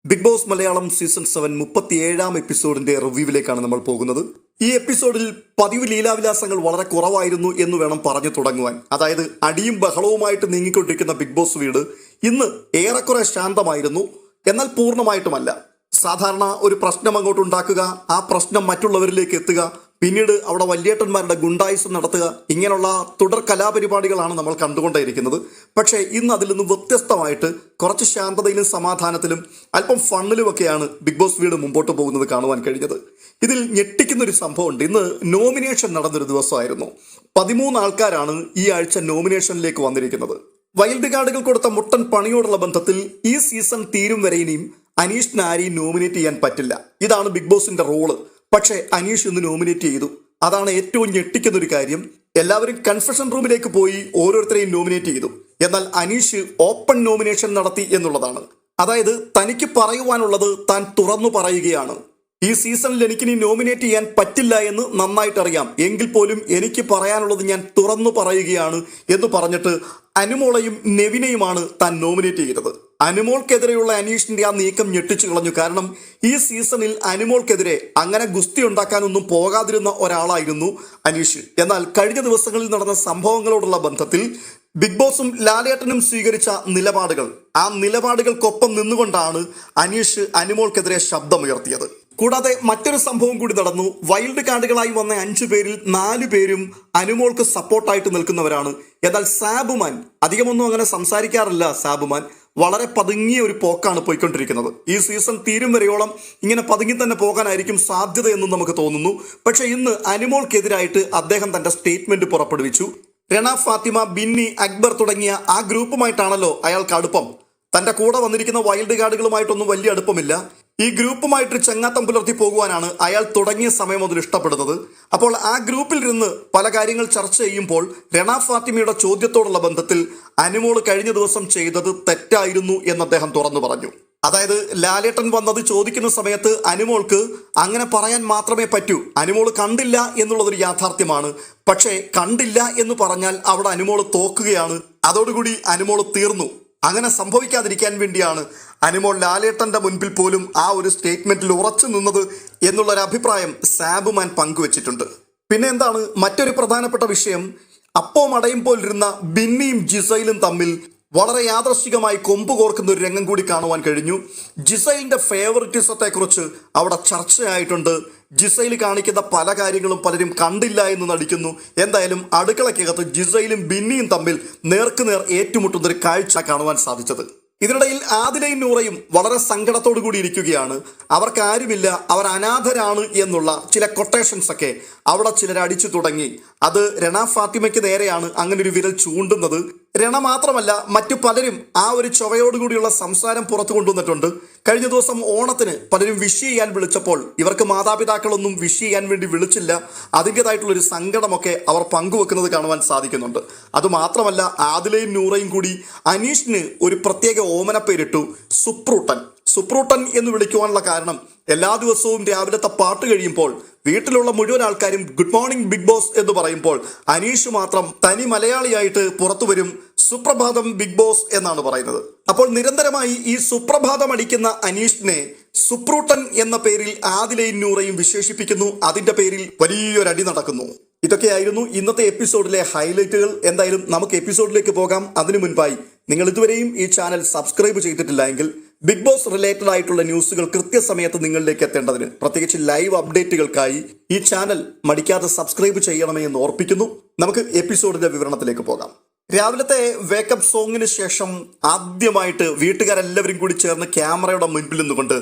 Big boss Malayalam season 7 37-ാം എപ്പിസോഡിന്റെ റിവ്യൂവിലേക്കാണ് നമ്മൾ പോകുന്നത്. ഈ എപ്പിസോഡിൽ പതിവ് ലീലാവിലാസങ്ങൾ വളരെ കുറവായിരുന്നു എന്ന് വേണം പറഞ്ഞു തുടങ്ങുവാൻ. അതായത് അടിയും ബഹളവുമായിട്ട് നീങ്ങിക്കൊണ്ടിരിക്കുന്ന ബിഗ് ബോസ് വീട് ഇന്ന് ഏറെക്കുറെ ശാന്തമായിരുന്നു. എന്നാൽ പൂർണ്ണമായിട്ടുമല്ല. സാധാരണ ഒരു പ്രശ്നം അങ്ങോട്ട് ഉണ്ടാക്കുക, ആ പ്രശ്നം മറ്റുള്ളവരിലേക്ക് എത്തുക, പിന്നീട് അവിടെ വല്യേട്ടന്മാരുടെ ഗുണ്ടായിസം നടത്തുക, ഇങ്ങനെയുള്ള തുടർ കലാപരിപാടികളാണ് നമ്മൾ കണ്ടുകൊണ്ടേയിരിക്കുന്നത്. പക്ഷേ ഇന്ന് അതിൽ നിന്നും വ്യത്യസ്തമായിട്ട് കുറച്ച് ശാന്തതയിലും സമാധാനത്തിലും അല്പം ഫണ്ണിലുമൊക്കെയാണ് ബിഗ് ബോസ് വീട് മുമ്പോട്ട് പോകുന്നത് കാണുവാൻ കഴിഞ്ഞത്. ഇതിൽ ഞെട്ടിക്കുന്നൊരു സംഭവമുണ്ട്. ഇന്ന് നോമിനേഷൻ നടന്നൊരു ദിവസമായിരുന്നു. 13 ആൾക്കാരാണ് ഈ ആഴ്ച നോമിനേഷനിലേക്ക് വന്നിരിക്കുന്നത്. വൈൽഡ് കാർഡുകൾ കൊടുത്ത മുട്ടൻ പണിയോടുള്ള ബന്ധത്തിൽ ഈ സീസൺ തീരും വരെ ഇനിയും അനീഷിന് ആരെയും നോമിനേറ്റ് ചെയ്യാൻ പറ്റില്ല. ഇതാണ് ബിഗ് ബോസിന്റെ റോള്. പക്ഷേ അനീഷ് ഇന്ന് നോമിനേറ്റ് ചെയ്തു. അതാണ് ഏറ്റവും ഞെട്ടിക്കുന്ന ഒരു കാര്യം. എല്ലാവരും കൺഫെഷൻ റൂമിലേക്ക് പോയി ഓരോരുത്തരെയും നോമിനേറ്റ് ചെയ്തു. എന്നാൽ അനീഷ് ഓപ്പൺ നോമിനേഷൻ നടത്തി എന്നുള്ളതാണ്. അതായത് തനിക്ക് പറയുവാനുള്ളത് താൻ തുറന്നു പറയുകയാണ്. ഈ സീസണിൽ എനിക്കിനി നോമിനേറ്റ് ചെയ്യാൻ പറ്റില്ല എന്ന് നന്നായിട്ടറിയാം, എങ്കിൽ പോലും എനിക്ക് പറയാനുള്ളത് ഞാൻ തുറന്നു പറയുകയാണ് എന്ന് പറഞ്ഞിട്ട് അനുമോളെയും നെവിനെയുമാണ് താൻ നോമിനേറ്റ് ചെയ്തത്. അനുമോൾക്കെതിരെയുള്ള അനീഷിന്റെ ആ നീക്കം ഞെട്ടിച്ചു കളഞ്ഞു. കാരണം ഈ സീസണിൽ അനുമോൾക്കെതിരെ അങ്ങനെ ഗുസ്തി ഉണ്ടാക്കാനൊന്നും പോകാതിരുന്ന ഒരാളായിരുന്നു അനീഷ്. എന്നാൽ കഴിഞ്ഞ ദിവസങ്ങളിൽ നടന്ന സംഭവങ്ങളോടുള്ള ബന്ധത്തിൽ ബിഗ് ബോസും ലാലേട്ടനും സ്വീകരിച്ച നിലപാടുകൾ, ആ നിലപാടുകൾക്കൊപ്പം നിന്നുകൊണ്ടാണ് അനീഷ് അനുമോൾക്കെതിരെ ശബ്ദമുയർത്തിയത്. കൂടാതെ മറ്റൊരു സംഭവം കൂടി നടന്നു. വൈൽഡ് കാർഡുകളായി വന്ന 5 പേരിൽ 4 പേരും അനുമോൾക്ക് സപ്പോർട്ടായിട്ട് നിൽക്കുന്നവരാണ്. എന്നാൽ സാബുമാൻ അധികമൊന്നും അങ്ങനെ സംസാരിക്കാറില്ല. സാബുമാൻ വളരെ പതുങ്ങിയ ഒരു പോക്കാണ് പോയിക്കൊണ്ടിരിക്കുന്നത്. ഈ സീസൺ തീരും വരെയോളം ഇങ്ങനെ പതുങ്ങി തന്നെ പോകാനായിരിക്കും സാധ്യതയെന്നും നമുക്ക് തോന്നുന്നു. പക്ഷെ ഇന്ന് അനുമോൾക്കെതിരായിട്ട് അദ്ദേഹം തന്റെ സ്റ്റേറ്റ്മെന്റ് പുറപ്പെടുവിച്ചു. രണ, ഫാത്തിമ, ബിന്നി, അക്ബർ തുടങ്ങിയ ആ ഗ്രൂപ്പുമായിട്ടാണല്ലോ അയാൾക്ക് അടുപ്പം. തന്റെ കൂടെ വന്നിരിക്കുന്ന വൈൽഡ് കാർഡുകളുമായിട്ടൊന്നും വലിയ അടുപ്പമില്ല. ഈ ഗ്രൂപ്പുമായിട്ട് ചങ്ങാത്തം പുലർത്തി പോകുവാനാണ് അയാൾ തുടങ്ങിയ സമയം മുതൽ ഇഷ്ടപ്പെടുന്നത്. അപ്പോൾ ആ ഗ്രൂപ്പിൽ ഇരുന്ന് പല കാര്യങ്ങൾ ചർച്ച ചെയ്യുമ്പോൾ രണ, ഫാത്തിമയുടെ ചോദ്യത്തോടുള്ള ബന്ധത്തിൽ അനുമോള് കഴിഞ്ഞ ദിവസം ചെയ്തത് തെറ്റായിരുന്നു എന്ന് അദ്ദേഹം തുറന്നു പറഞ്ഞു. അതായത് ലാലേട്ടൻ വന്നത് ചോദിക്കുന്ന സമയത്ത് അനുമോൾക്ക് അങ്ങനെ പറയാൻ മാത്രമേ പറ്റൂ. അനുമോള് കണ്ടില്ല എന്നുള്ളതൊരു യാഥാർത്ഥ്യമാണ്. പക്ഷേ കണ്ടില്ല എന്ന് പറഞ്ഞാൽ അവിടെ അനുമോള് തോക്കുകയാണ്. അതോടുകൂടി അനുമോള് തീർന്നു. അങ്ങനെ സംഭവിക്കാതിരിക്കാൻ വേണ്ടിയാണ് അനുമോൾ ലാലേട്ടന്റെ മുൻപിൽ പോലും ആ ഒരു സ്റ്റേറ്റ്മെന്റിൽ ഉറച്ചു നിന്നത് എന്നുള്ളൊരു അഭിപ്രായം സാബുമാൻ പങ്കുവച്ചിട്ടുണ്ട്. പിന്നെ എന്താണ് മറ്റൊരു പ്രധാനപ്പെട്ട വിഷയം, അപ്പം അടയുമ്പോൾ ഇരുന്ന ബിന്നിയും ജിസൈലും തമ്മിൽ വളരെ യാദൃശ്ചികമായി കൊമ്പ് കോർക്കുന്ന ഒരു രംഗം കൂടി കാണുവാൻ കഴിഞ്ഞു. ജിസൈലിന്റെ ഫേവറിറ്റിസത്തെ കുറിച്ച് അവിടെ ചർച്ചയായിട്ടുണ്ട്. ജിസൈൽ കാണിക്കുന്ന പല കാര്യങ്ങളും പലരും കണ്ടില്ല എന്ന് നടിക്കുന്നു. എന്തായാലും അടുക്കളക്കകത്ത് ജിസൈലും ബിന്നിയും തമ്മിൽ നേർക്കുനേർ ഏറ്റുമുട്ടുന്ന ഒരു കാഴ്ച കാണുവാൻ സാധിച്ചത്. ഇതിനിടയിൽ ആദിലയും നൂറയും വളരെ സങ്കടത്തോടു കൂടി ഇരിക്കുകയാണ്. അവർക്ക് ആരുമില്ല, അവർ അനാഥരാണ് എന്നുള്ള ചില കൊട്ടേഷൻസ് ഒക്കെ അവിടെ ചിലർ അടിച്ചു തുടങ്ങി. അത് രണ, ഫാത്തിമയ്ക്ക് നേരെയാണ് അങ്ങനെ ഒരു വിരൽ ചൂണ്ടുന്നത്. രണ മാത്രമല്ല, മറ്റു പലരും ആ ഒരു ചൊവയോടുകൂടിയുള്ള സംസാരം പുറത്തു കൊണ്ടുവന്നിട്ടുണ്ട്. കഴിഞ്ഞ ദിവസം ഓണത്തിന് പലരും വിഷ് ചെയ്യാൻ വിളിച്ചപ്പോൾ ഇവർക്ക് മാതാപിതാക്കളൊന്നും വിഷ് ചെയ്യാൻ വേണ്ടി വിളിച്ചില്ല. അതിൻ്റെതായിട്ടുള്ളൊരു സങ്കടമൊക്കെ അവർ പങ്കുവെക്കുന്നത് കാണുവാൻ സാധിക്കുന്നുണ്ട്. അതുമാത്രമല്ല, ആദിലയും നൂറയും കൂടി അനീഷിന് ഒരു പ്രത്യേക ഓമന പേരിട്ടു, സുപ്രൂട്ടൻ. സുപ്രൂട്ടൻ എന്ന് വിളിക്കുവാനുള്ള കാരണം എല്ലാ ദിവസവും രാവിലത്തെ പാട്ട് കഴിയുമ്പോൾ വീട്ടിലുള്ള മുഴുവൻ ആൾക്കാരും ഗുഡ് മോർണിംഗ് ബിഗ് ബോസ് എന്ന് പറയുമ്പോൾ അനീഷ് മാത്രം തനി മലയാളിയായിട്ട് പുറത്തു വരും, സുപ്രഭാതം ബിഗ് ബോസ് എന്നാണ് പറയുന്നത്. അപ്പോൾ നിരന്തരമായി ഈ സുപ്രഭാതം അടിക്കുന്ന അനീഷിനെ സുപ്രൂട്ടൻ എന്ന പേരിൽ ആദിലയും നൂറയും വിശേഷിപ്പിക്കുന്നു. അതിന്റെ പേരിൽ വലിയൊരടി നടക്കുന്നു. ഇതൊക്കെയായിരുന്നു ഇന്നത്തെ എപ്പിസോഡിലെ ഹൈലൈറ്റുകൾ. എന്തായാലും നമുക്ക് എപ്പിസോഡിലേക്ക് പോകാം. അതിനു മുൻപായി നിങ്ങൾ ഇതുവരെയും ഈ ചാനൽ സബ്സ്ക്രൈബ് ചെയ്തിട്ടില്ല എങ്കിൽ ബിഗ് ബോസ് റിലേറ്റഡ് ആയിട്ടുള്ള ന്യൂസുകൾ കൃത്യസമയത്ത് നിങ്ങളിലേക്ക് എത്തേണ്ടതിന്, പ്രത്യേകിച്ച് ലൈവ് അപ്ഡേറ്റുകൾക്കായി ഈ ചാനൽ മടിക്കാതെ സബ്സ്ക്രൈബ് ചെയ്യണമേ എന്ന് ഓർപ്പിക്കുന്നു. നമുക്ക് എപ്പിസോഡിന്റെ വിവരണത്തിലേക്ക് പോകാം. രാവിലത്തെ വേക്കപ്പ് സോങ്ങിന് ശേഷം ആദ്യമായിട്ട് വീട്ടുകാരെല്ലാവരും കൂടി ചേർന്ന് ക്യാമറയുടെ മുൻപിൽ നിന്നുകൊണ്ട്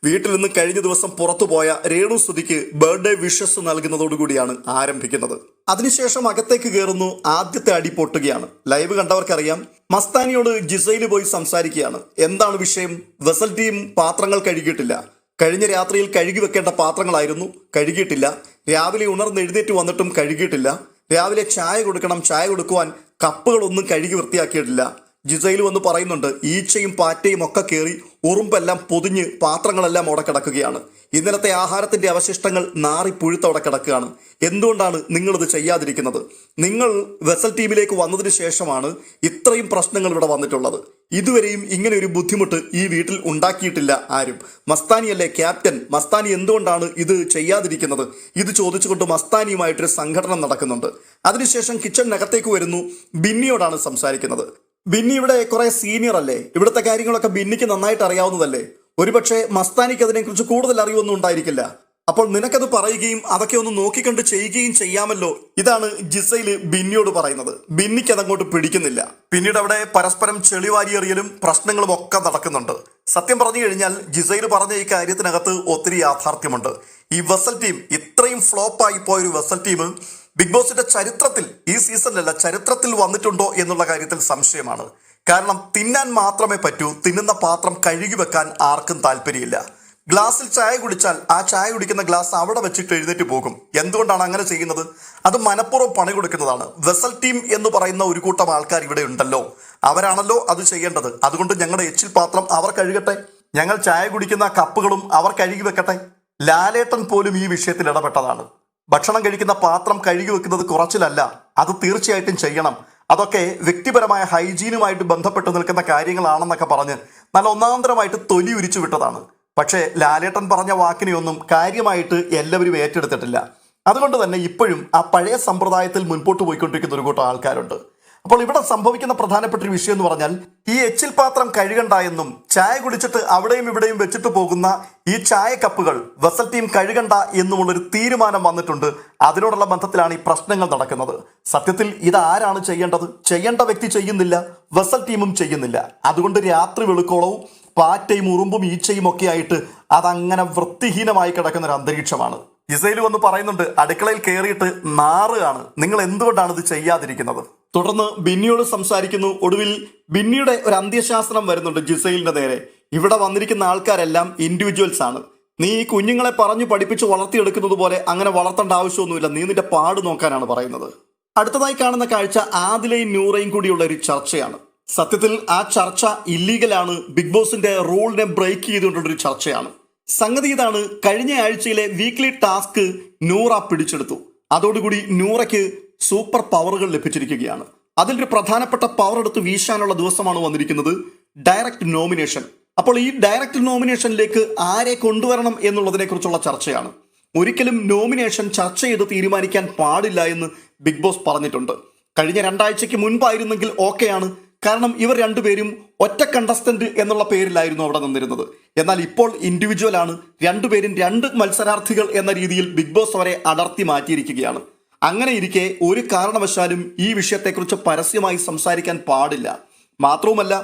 വീട്ടിൽ നിന്ന് കഴിഞ്ഞ ദിവസം പുറത്തുപോയ രേണു സുധിക്ക് ബർത്ത്ഡേ വിഷസ് നൽകുന്നതോടുകൂടിയാണ് ആരംഭിക്കുന്നത്. അതിനുശേഷം അകത്തേക്ക് കയറുന്നു. ആദ്യത്തെ അടി പൊട്ടുകയാണ്. ലൈവ് കണ്ടവർക്കറിയാം. മസ്താനിയോട് ജിസൈല് പോയി സംസാരിക്കുകയാണ്. എന്താണ് വിഷയം? വെസൽ ടീം പാത്രങ്ങൾ കഴുകിയിട്ടില്ല. കഴിഞ്ഞ രാത്രിയിൽ കഴുകി വെക്കേണ്ട പാത്രങ്ങളായിരുന്നു, കഴുകിയിട്ടില്ല. രാവിലെ ഉണർന്ന് എഴുന്നേറ്റ് വന്നിട്ടും കഴുകിയിട്ടില്ല. രാവിലെ ചായ കൊടുക്കണം, ചായ കൊടുക്കുവാൻ കപ്പുകളൊന്നും കഴുകി വൃത്തിയാക്കിയിട്ടില്ല. ജിസൈൽ വന്ന് പറയുന്നുണ്ട് ഈച്ചയും പാറ്റയും ഒക്കെ കയറി ഉറുമ്പെല്ലാം പൊതിഞ്ഞ് പാത്രങ്ങളെല്ലാം അവിടെ കിടക്കുകയാണ്. ഇന്നലത്തെ ആഹാരത്തിന്റെ അവശിഷ്ടങ്ങൾ നാറി പുഴുത്തവിടെ കിടക്കുകയാണ്. എന്തുകൊണ്ടാണ് നിങ്ങളിത് ചെയ്യാതിരിക്കുന്നത്? നിങ്ങൾ വെസൽ ടീമിലേക്ക് വന്നതിന് ശേഷമാണ് ഇത്രയും പ്രശ്നങ്ങൾ ഇവിടെ വന്നിട്ടുള്ളത്. ഇതുവരെയും ഇങ്ങനെ ഒരു ബുദ്ധിമുട്ട് ഈ വീട്ടിൽ ഉണ്ടാക്കിയിട്ടില്ല ആരും. മസ്താനിയല്ലേ ക്യാപ്റ്റൻ? മസ്താനി എന്തുകൊണ്ടാണ് ഇത് ചെയ്യാതിരിക്കുന്നത്? ഇത് ചോദിച്ചുകൊണ്ട് മസ്താനിയുമായിട്ടൊരു സംഘടന നടക്കുന്നുണ്ട്. അതിനുശേഷം കിച്ചണിനകത്തേക്ക് വരുന്നു. ബിന്നിയോടാണ് സംസാരിക്കുന്നത്. ബിന്നി ഇവിടെ കുറെ സീനിയർ അല്ലേ? ഇവിടുത്തെ കാര്യങ്ങളൊക്കെ ബിന്നിക്ക് നന്നായിട്ട് അറിയാവുന്നതല്ലേ? ഒരുപക്ഷെ മസ്താനിക്ക് അതിനെക്കുറിച്ച് കൂടുതൽ അറിവൊന്നും ഉണ്ടായിരിക്കില്ല. അപ്പോൾ നിനക്കത് പറയുകയും അതൊക്കെ ഒന്ന് നോക്കിക്കണ്ട് ചെയ്യുകയും ചെയ്യാമല്ലോ. ഇതാണ് ജിസൈല് ബിന്നിയോട് പറയുന്നത്. ബിന്നിക്ക് അതങ്ങോട്ട് പിടിക്കുന്നില്ല. പിന്നീട് അവിടെ പരസ്പരം ചെളിവാരിയെറിയലും പ്രശ്നങ്ങളും ഒക്കെ നടക്കുന്നുണ്ട്. സത്യം പറഞ്ഞു കഴിഞ്ഞാൽ ജിസൈല് പറഞ്ഞ ഈ കാര്യത്തിനകത്ത് ഒത്തിരി യാഥാർത്ഥ്യമുണ്ട്. ഈ വെസൽ ടീം ഇത്രയും ഫ്ലോപ്പായി പോയൊരു വെസൽ ടീം ബിഗ് ബോസിന്റെ ചരിത്രത്തിൽ, ഈ സീസണിലല്ല ചരിത്രത്തിൽ വന്നിട്ടുണ്ടോ എന്നുള്ള കാര്യത്തിൽ സംശയമാണ്. കാരണം തിന്നാൻ മാത്രമേ പറ്റൂ, തിന്നുന്ന പാത്രം കഴുകി വെക്കാൻ ആർക്കും താല്പര്യമില്ല. ഗ്ലാസ്സിൽ ചായ കുടിച്ചാൽ ആ ചായ കുടിക്കുന്ന ഗ്ലാസ് അവിടെ വെച്ചിട്ട് എഴുന്നേറ്റ് പോകും. എന്തുകൊണ്ടാണ് അങ്ങനെ ചെയ്യുന്നത്? അത് മനഃപൂർവ്വം പണി കൊടുക്കുന്നതാണ്. വെസൽ ടീം എന്ന് പറയുന്ന ഒരു കൂട്ടം ആൾക്കാർ ഇവിടെ ഉണ്ടല്ലോ, അവരാണല്ലോ അത് ചെയ്യേണ്ടത്. അതുകൊണ്ട് ഞങ്ങളുടെ എച്ചിൽ പാത്രം അവർ കഴുകട്ടെ, ഞങ്ങൾ ചായ കുടിക്കുന്ന കപ്പുകളും അവർ കഴുകി വെക്കട്ടെ. ലാലേട്ടൻ പോലും ഈ വിഷയത്തിൽ ഇടപെട്ടതാണ്. ഭക്ഷണം കഴിക്കുന്ന പാത്രം കഴുകി വെക്കുന്നത് കുറച്ചിലല്ല, അത് തീർച്ചയായിട്ടും ചെയ്യണം. അതൊക്കെ വ്യക്തിപരമായ ഹൈജീനുമായിട്ട് ബന്ധപ്പെട്ട് നിൽക്കുന്ന കാര്യങ്ങളാണെന്നൊക്കെ പറഞ്ഞ് നല്ല ഒന്നാന്തരമായിട്ട് തൊലി ഉരിച്ചു വിട്ടതാണ്. പക്ഷേ ലാലേട്ടൻ പറഞ്ഞ വാക്കിനെയൊന്നും കാര്യമായിട്ട് എല്ലാവരും ഏറ്റെടുത്തിട്ടില്ല. അതുകൊണ്ട് തന്നെ ഇപ്പോഴും ആ പഴയ സമ്പ്രദായത്തിൽ മുൻപോട്ട് പോയിക്കൊണ്ടിരിക്കുന്ന ഒരു കൂട്ടം ആൾക്കാരുണ്ട്. അപ്പോൾ ഇവിടെ സംഭവിക്കുന്ന പ്രധാനപ്പെട്ട ഒരു വിഷയം എന്ന് പറഞ്ഞാൽ ഈ എച്ചിൽ പാത്രം കഴുകണ്ട എന്നും ചായ കുടിച്ചിട്ട് അവിടെയും ഇവിടെയും വെച്ചിട്ട് പോകുന്ന ഈ ചായ കപ്പുകൾ വെസൽ ടീം കഴുകണ്ട എന്നുമുള്ളൊരു തീരുമാനം വന്നിട്ടുണ്ട്. അതിനോടുള്ള ബന്ധത്തിലാണ് ഈ പ്രശ്നങ്ങൾ നടക്കുന്നത്. സത്യത്തിൽ ഇതാരാണ് ചെയ്യേണ്ടത്? ചെയ്യേണ്ട വ്യക്തി ചെയ്യുന്നില്ല, വെസൽ ടീമും ചെയ്യുന്നില്ല. അതുകൊണ്ട് രാത്രി വെളുക്കോളവും പാറ്റയും ഉറുമ്പും ഈച്ചയും ഒക്കെ ആയിട്ട് അതങ്ങനെ വൃത്തിഹീനമായി കിടക്കുന്ന ഒരു അന്തരീക്ഷമാണ്. ജിസൈൽ വന്ന് പറയുന്നുണ്ട്, അടുക്കളയിൽ കയറിയിട്ട് നാറുകയാണ്, നിങ്ങൾ എന്തുകൊണ്ടാണ് ഇത് ചെയ്യാതിരിക്കുന്നത്? തുടർന്ന് ബിന്നിയോട് സംസാരിക്കുന്നു. ഒടുവിൽ ബിന്നിയുടെ ഒരു അന്ത്യശാസനം വരുന്നുണ്ട് ജിസൈലിന്റെ നേരെ. ഇവിടെ വന്നിരിക്കുന്ന ആൾക്കാരെല്ലാം ഇൻഡിവിജ്വൽസ് ആണ്. നീ ഈ കുഞ്ഞുങ്ങളെ പറഞ്ഞു പഠിപ്പിച്ച് വളർത്തിയെടുക്കുന്നത് പോലെ അങ്ങനെ വളർത്തേണ്ട ആവശ്യമൊന്നുമില്ല, നീ നിന്റെ പാട് നോക്കാനാണ് പറയുന്നത്. അടുത്തതായി കാണുന്ന കാഴ്ച ആദിലയും നൂറയും കൂടിയുള്ള ഒരു ചർച്ചയാണ്. സത്യത്തിൽ ആ ചർച്ച ഇല്ലീഗലാണ്, ബിഗ് ബോസിന്റെ റൂളിനെ ബ്രേക്ക് ചെയ്തുകൊണ്ടുള്ളൊരു ചർച്ചയാണ്. സംഗതി ഇതാണ്, കഴിഞ്ഞ ആഴ്ചയിലെ വീക്ക്ലി ടാസ്ക് നൂറ പിടിച്ചെടുത്തു. അതോടുകൂടി നൂറയ്ക്ക് സൂപ്പർ പവറുകൾ ലഭിച്ചിരിക്കുകയാണ്. അതിലൊരു പ്രധാനപ്പെട്ട പവർ എടുത്ത് വീശാനുള്ള ദിവസമാണ് വന്നിരിക്കുന്നത്, ഡയറക്റ്റ് നോമിനേഷൻ. അപ്പോൾ ഈ ഡയറക്റ്റ് നോമിനേഷനിലേക്ക് ആരെ കൊണ്ടുവരണം എന്നുള്ളതിനെ കുറിച്ചുള്ള ചർച്ചയാണ്. ഒരിക്കലും നോമിനേഷൻ ചർച്ച ചെയ്ത് തീരുമാനിക്കാൻ പാടില്ല എന്ന് ബിഗ് ബോസ് പറഞ്ഞിട്ടുണ്ട്. കഴിഞ്ഞ 2 ആഴ്ചയ്ക്ക് മുൻപായിരുന്നെങ്കിൽ ഓക്കെയാണ്. കാരണം ഇവർ രണ്ടുപേരും ഒറ്റ കണ്ടസ്റ്റന്റ് എന്നുള്ള പേരിലായിരുന്നു അവിടെ നിന്നിരുന്നത്. എന്നാൽ ഇപ്പോൾ ഇൻഡിവിജ്വൽ ആണ്. രണ്ടുപേരും 2 മത്സരാർത്ഥികൾ എന്ന രീതിയിൽ ബിഗ് ബോസ് അവരെ അടർത്തി മാറ്റിയിരിക്കുകയാണ്. അങ്ങനെ ഇരിക്കെ ഒരു കാരണവശാലും ഈ വിഷയത്തെക്കുറിച്ച് പരസ്യമായി സംസാരിക്കാൻ പാടില്ല. മാത്രവുമല്ല,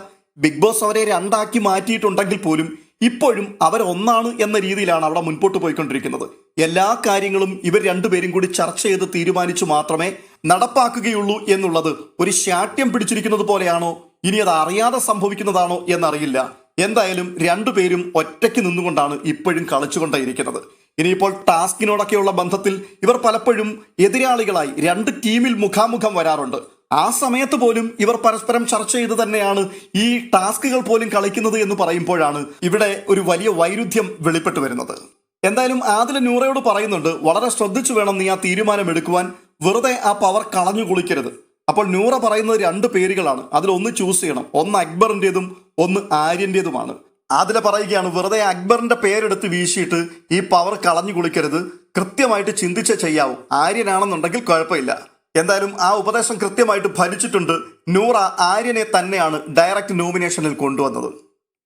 ബിഗ് ബോസ് അവരെ 2 ആക്കി മാറ്റിയിട്ടുണ്ടെങ്കിൽ പോലും ഇപ്പോഴും അവർ ഒന്നാണ് എന്ന രീതിയിലാണ് അവിടെ മുൻപോട്ട് പോയിക്കൊണ്ടിരിക്കുന്നത്. എല്ലാ കാര്യങ്ങളും ഇവർ രണ്ടുപേരും കൂടി ചർച്ച ചെയ്ത് തീരുമാനിച്ചു മാത്രമേ നടപ്പാക്കുകയുള്ളൂ എന്നുള്ളത് ഒരു ശാഠ്യം പിടിച്ചിരിക്കുന്നത് പോലെയാണോ, ഇനി അത് അറിയാതെ സംഭവിക്കുന്നതാണോ എന്നറിയില്ല. എന്തായാലും രണ്ടുപേരും ഒറ്റയ്ക്ക് നിന്നുകൊണ്ടാണ് ഇപ്പോഴും കളിച്ചുകൊണ്ടേയിരിക്കുന്നത്. ഇനിയിപ്പോൾ ടാസ്കിനോടൊക്കെയുള്ള ബന്ധത്തിൽ ഇവർ പലപ്പോഴും എതിരാളികളായി 2 ടീമിൽ മുഖാമുഖം വരാറുണ്ട്. ആ സമയത്ത് പോലും ഇവർ പരസ്പരം ചർച്ച ചെയ്ത് തന്നെയാണ് ഈ ടാസ്കുകൾ പോലും കളിക്കുന്നത് എന്ന് പറയുമ്പോഴാണ് ഇവിടെ ഒരു വലിയ വൈരുദ്ധ്യം വെളിപ്പെട്ടു വരുന്നത്. എന്തായാലും ആദില നൂറയോട് പറയുന്നുണ്ട്, വളരെ ശ്രദ്ധിച്ചു വേണം നീ ആ തീരുമാനം എടുക്കുവാൻ, വെറുതെ ആ പവർ കളഞ്ഞു കുളിക്കരുത്. അപ്പോൾ നൂറ പറയുന്നത് 2 പേരുകളാണ്, അതിലൊന്ന് ചൂസ് ചെയ്യണം. ഒന്ന് അക്ബറിൻ്റെതും ഒന്ന് ആര്യൻ്റെതുമാണ്. ആദില പറയുകയാണ്, വെറുതെ അക്ബറിന്റെ പേരെടുത്ത് വീശിയിട്ട് ഈ പവർ കളഞ്ഞു കുളിക്കരുത്, കൃത്യമായിട്ട് ചിന്തിച്ചേ ചെയ്യാവൂ. ആര്യനാണെന്നുണ്ടെങ്കിൽ കുഴപ്പമില്ല. എന്തായാലും ആ ഉപദേശം കൃത്യമായിട്ട് ഫലിച്ചിട്ടുണ്ട്. നൂറ ആര്യനെ തന്നെയാണ് ഡയറക്റ്റ് നോമിനേഷനിൽ കൊണ്ടുവന്നത്.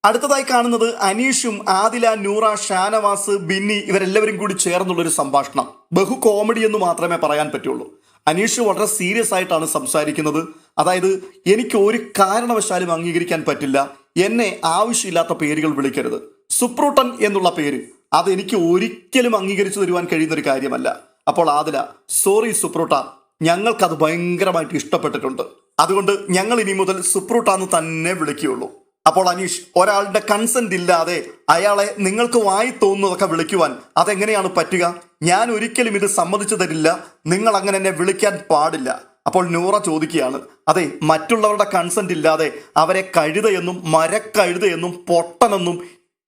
അടുത്തതായി കാണുന്നത് അനീഷും ആദില, നൂറ, ഷാനവാസ്, ബിന്നി ഇവരെല്ലാവരും കൂടി ചേർന്നുള്ളൊരു സംഭാഷണം. ബഹു കോമഡി എന്ന് മാത്രമേ പറയാൻ പറ്റുള്ളൂ. അനീഷ് വളരെ സീരിയസ് ആയിട്ടാണ് സംസാരിക്കുന്നത്. അതായത്, എനിക്ക് ഒരു കാരണവശാലും അംഗീകരിക്കാൻ പറ്റില്ല, എന്നെ ആവശ്യമില്ലാത്ത പേരുകൾ വിളിക്കരുത്. സുപ്രൂട്ടൻ എന്നുള്ള പേര് അതെനിക്ക് ഒരിക്കലും അംഗീകരിച്ചു തരുവാൻ കഴിയുന്ന ഒരു കാര്യമല്ല. അപ്പോൾ ആദില, സോറി സുപ്രൂട്ട, ഞങ്ങൾക്കത് ഭയങ്കരമായിട്ട് ഇഷ്ടപ്പെട്ടിട്ടുണ്ട്, അതുകൊണ്ട് ഞങ്ങൾ ഇനി മുതൽ സുപ്രൂട്ടാന്ന് തന്നെ വിളിക്കുകയുള്ളൂ. അപ്പോൾ അനീഷ്, ഒരാളുടെ കൺസെന്റ് ഇല്ലാതെ അയാളെ നിങ്ങൾക്ക് വായി തോന്നുന്നതൊക്കെ വിളിക്കുവാൻ അതെങ്ങനെയാണ് പറ്റുക? ഞാൻ ഒരിക്കലും ഇത് സമ്മതിച്ചു തരില്ല, നിങ്ങൾ അങ്ങനെ എന്നെ വിളിക്കാൻ പാടില്ല. അപ്പോൾ നൂറ ചോദിക്കുകയാണ്, അതെ, മറ്റുള്ളവരുടെ കൺസെന്റ് ഇല്ലാതെ അവരെ കഴുതയെന്നും മരക്കഴുതയെന്നും പൊട്ടനെന്നും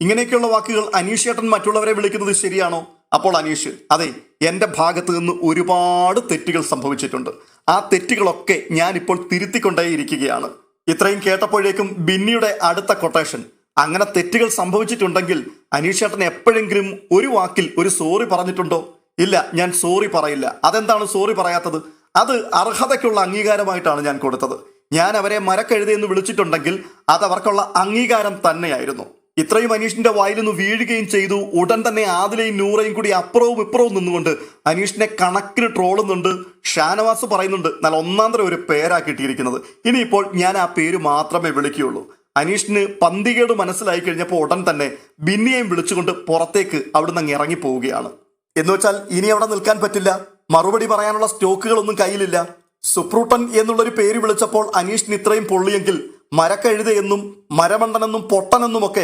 ഇങ്ങനെയൊക്കെയുള്ള വാക്കുകൾ അനീഷ് ചേട്ടൻ മറ്റുള്ളവരെ വിളിക്കുന്നത് ശരിയാണോ? അപ്പോൾ അനീഷ്, അതെ, എൻ്റെ ഭാഗത്ത് നിന്ന് ഒരുപാട് തെറ്റുകൾ സംഭവിച്ചിട്ടുണ്ട്. ആ തെറ്റുകളൊക്കെ ഞാനിപ്പോൾ തിരുത്തിക്കൊണ്ടേയിരിക്കുകയാണ്. ഇത്രയും കേട്ടപ്പോഴേക്കും ബിന്നിയുടെ അടുത്ത കൊട്ടേഷൻ, അങ്ങനെ തെറ്റുകൾ സംഭവിച്ചിട്ടുണ്ടെങ്കിൽ അനീഷ് ചേട്ടൻ എപ്പോഴെങ്കിലും ഒരു വാക്കിൽ ഒരു സോറി പറഞ്ഞിട്ടുണ്ടോ? ഇല്ല, ഞാൻ സോറി പറയില്ല. അതെന്താണ് സോറി പറയാത്തത്? അത് അർഹതയ്ക്കുള്ള അംഗീകാരമായിട്ടാണ് ഞാൻ കൊടുത്തത്. ഞാൻ അവരെ മരക്കഴുതയെന്ന് വിളിച്ചിട്ടുണ്ടെങ്കിൽ അത് അവർക്കുള്ള അംഗീകാരം തന്നെയായിരുന്നു. ഇത്രയും അനീഷിന്റെ വായിൽ നിന്ന് വീഴുകയും ചെയ്തു. ഉടൻ തന്നെ ആദിലയും നൂറയും കൂടി അപ്പുറവും ഇപ്പുറവും നിന്നുകൊണ്ട് അനീഷിനെ കണക്കിന് ട്രോളുന്നുണ്ട്. ഷാനവാസ് പറയുന്നുണ്ട്, നല്ല ഒന്നാന്തരം ഒരു പേരാ കിട്ടിയിരിക്കുന്നത്, ഇനിയിപ്പോൾ ഞാൻ ആ പേര് മാത്രമേ വിളിക്കുകയുള്ളൂ. അനീഷിന് പന്തികേട് മനസ്സിലായി കഴിഞ്ഞപ്പോൾ ഉടൻ തന്നെ ബിന്നിയെയും വിളിച്ചുകൊണ്ട് പുറത്തേക്ക് അവിടുന്ന് അങ്ങ് ഇറങ്ങി പോവുകയാണ്. എന്ന് വെച്ചാൽ ഇനി അവിടെ നിൽക്കാൻ പറ്റില്ല. മറുപടി പറയാനുള്ള സ്റ്റോക്കുകളൊന്നും കയ്യിലില്ല. സുപ്രൂട്ടൻ എന്നുള്ളൊരു പേര് വിളിച്ചപ്പോൾ അനീഷിന് ഇത്രയും പൊള്ളിയെങ്കിൽ മരക്കഴുതയെന്നും മരമണ്ടനെന്നും പൊട്ടനെന്നും ഒക്കെ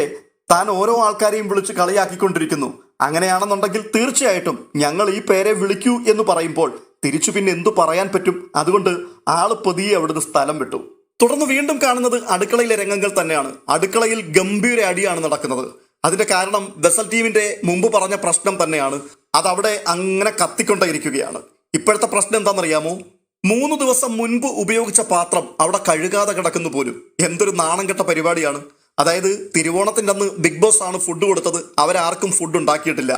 താൻ ഓരോ ആൾക്കാരെയും വിളിച്ച് കളിയാക്കിക്കൊണ്ടിരിക്കുന്നു. അങ്ങനെയാണെന്നുണ്ടെങ്കിൽ തീർച്ചയായിട്ടും ഞങ്ങൾ ഈ പേരെ വിളിക്കൂ എന്ന് പറയുമ്പോൾ തിരിച്ചു പിന്നെ എന്തു പറയാൻ പറ്റും? അതുകൊണ്ട് ആള് പതിയെ അവിടുന്ന് സ്ഥലം വിട്ടു. തുടർന്ന് വീണ്ടും കാണുന്നത് അടുക്കളയിലെ രംഗങ്ങൾ തന്നെയാണ്. അടുക്കളയിൽ ഗംഭീര അടിയാണ് നടക്കുന്നത്. അതിന്റെ കാരണം ദസൽ ടീമിന്റെ മുമ്പ് പറഞ്ഞ പ്രശ്നം തന്നെയാണ്. അതവിടെ അങ്ങനെ കത്തിക്കൊണ്ടേയിരിക്കുകയാണ്. ഇപ്പോഴത്തെ പ്രശ്നം എന്താണെന്നറിയാമോ? 3 ദിവസം മുൻപ് ഉപയോഗിച്ച പാത്രം അവിടെ കഴുകാതെ കിടക്കുന്നു പോലും. എന്തൊരു നാണം കെട്ട പരിപാടിയാണ്. അതായത് തിരുവോണത്തിന്റെ അന്ന് ബിഗ് ബോസ് ആണ് ഫുഡ് കൊടുത്തത്. അവരാർക്കും ഫുഡ് ഉണ്ടാക്കിയിട്ടില്ല.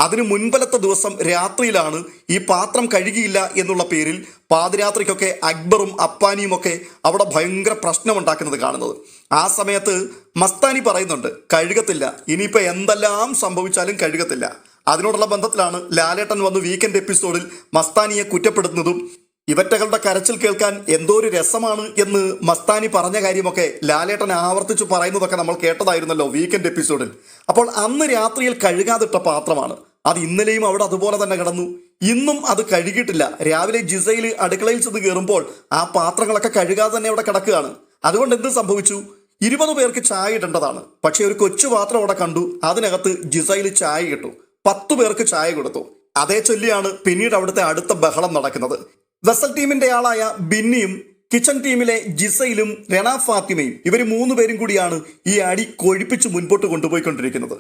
അതിന് മുൻപലത്തെ ദിവസം രാത്രിയിലാണ് ഈ പാത്രം കഴുകിയില്ല എന്നുള്ള പേരിൽ പാതിരാത്രിക്കൊക്കെ അക്ബറും അപ്പാനിയും ഒക്കെ അവിടെ ഭയങ്കര പ്രശ്നമുണ്ടാക്കുന്നത് കാണുന്നത്. ആ സമയത്ത് മസ്താനി പറയുന്നുണ്ട്, കഴുകത്തില്ല, ഇനിയിപ്പോൾ എന്തെല്ലാം സംഭവിച്ചാലും കഴുകത്തില്ല. അതിനോടുള്ള ബന്ധത്തിലാണ് ലാലേട്ടൻ വന്ന് വീക്കെൻഡ് എപ്പിസോഡിൽ മസ്താനിയെ കുറ്റപ്പെടുത്തുന്നതും ഇവറ്റകളുടെ കരച്ചിൽ കേൾക്കാൻ എന്തോ ഒരു രസമാണ് എന്ന് മസ്താനി പറഞ്ഞ കാര്യമൊക്കെ ലാലേട്ടൻ ആവർത്തിച്ച് പറയുന്നതൊക്കെ നമ്മൾ കേട്ടതായിരുന്നല്ലോ വീക്കെൻഡ് എപ്പിസോഡിൽ. അപ്പോൾ അന്ന് രാത്രിയിൽ കഴുകാതിട്ട പാത്രമാണ്. അത് ഇന്നലെയും അവിടെ അതുപോലെ തന്നെ കിടന്നു. ഇന്നും അത് കഴുകിയിട്ടില്ല. രാവിലെ ജിസയിൽ അടുക്കളയിൽ ചെന്ന് കയറുമ്പോൾ ആ പാത്രങ്ങളൊക്കെ കഴുകാതെ തന്നെ അവിടെ കിടക്കുകയാണ്. അതുകൊണ്ട് എന്ത് സംഭവിച്ചു? 20 പേർക്ക് ചായ ഇടേണ്ടതാണ്. പക്ഷെ ഒരു കൊച്ചു പാത്രം അവിടെ കണ്ടു. അതിനകത്ത് ജിസയിൽ ചായ ഇട്ടു. 10 പേർക്ക് ചായ കൊടുത്തു. അതേ ചൊല്ലിയാണ് പിന്നീട് അവിടുത്തെ അടുത്ത ബഹളം നടക്കുന്നത്. വെസൽ ടീമിന്റെ ആളായ ബിന്നിയും കിച്ചൺ ടീമിലെ ജിസയിലും റെന ഫാത്തിമയും ഇവർ 3 പേരും കൂടിയാണ് ഈ അടി കൊഴിപ്പിച്ച് മുൻപോട്ട് കൊണ്ടുപോയിക്കൊണ്ടിരിക്കുന്നത്.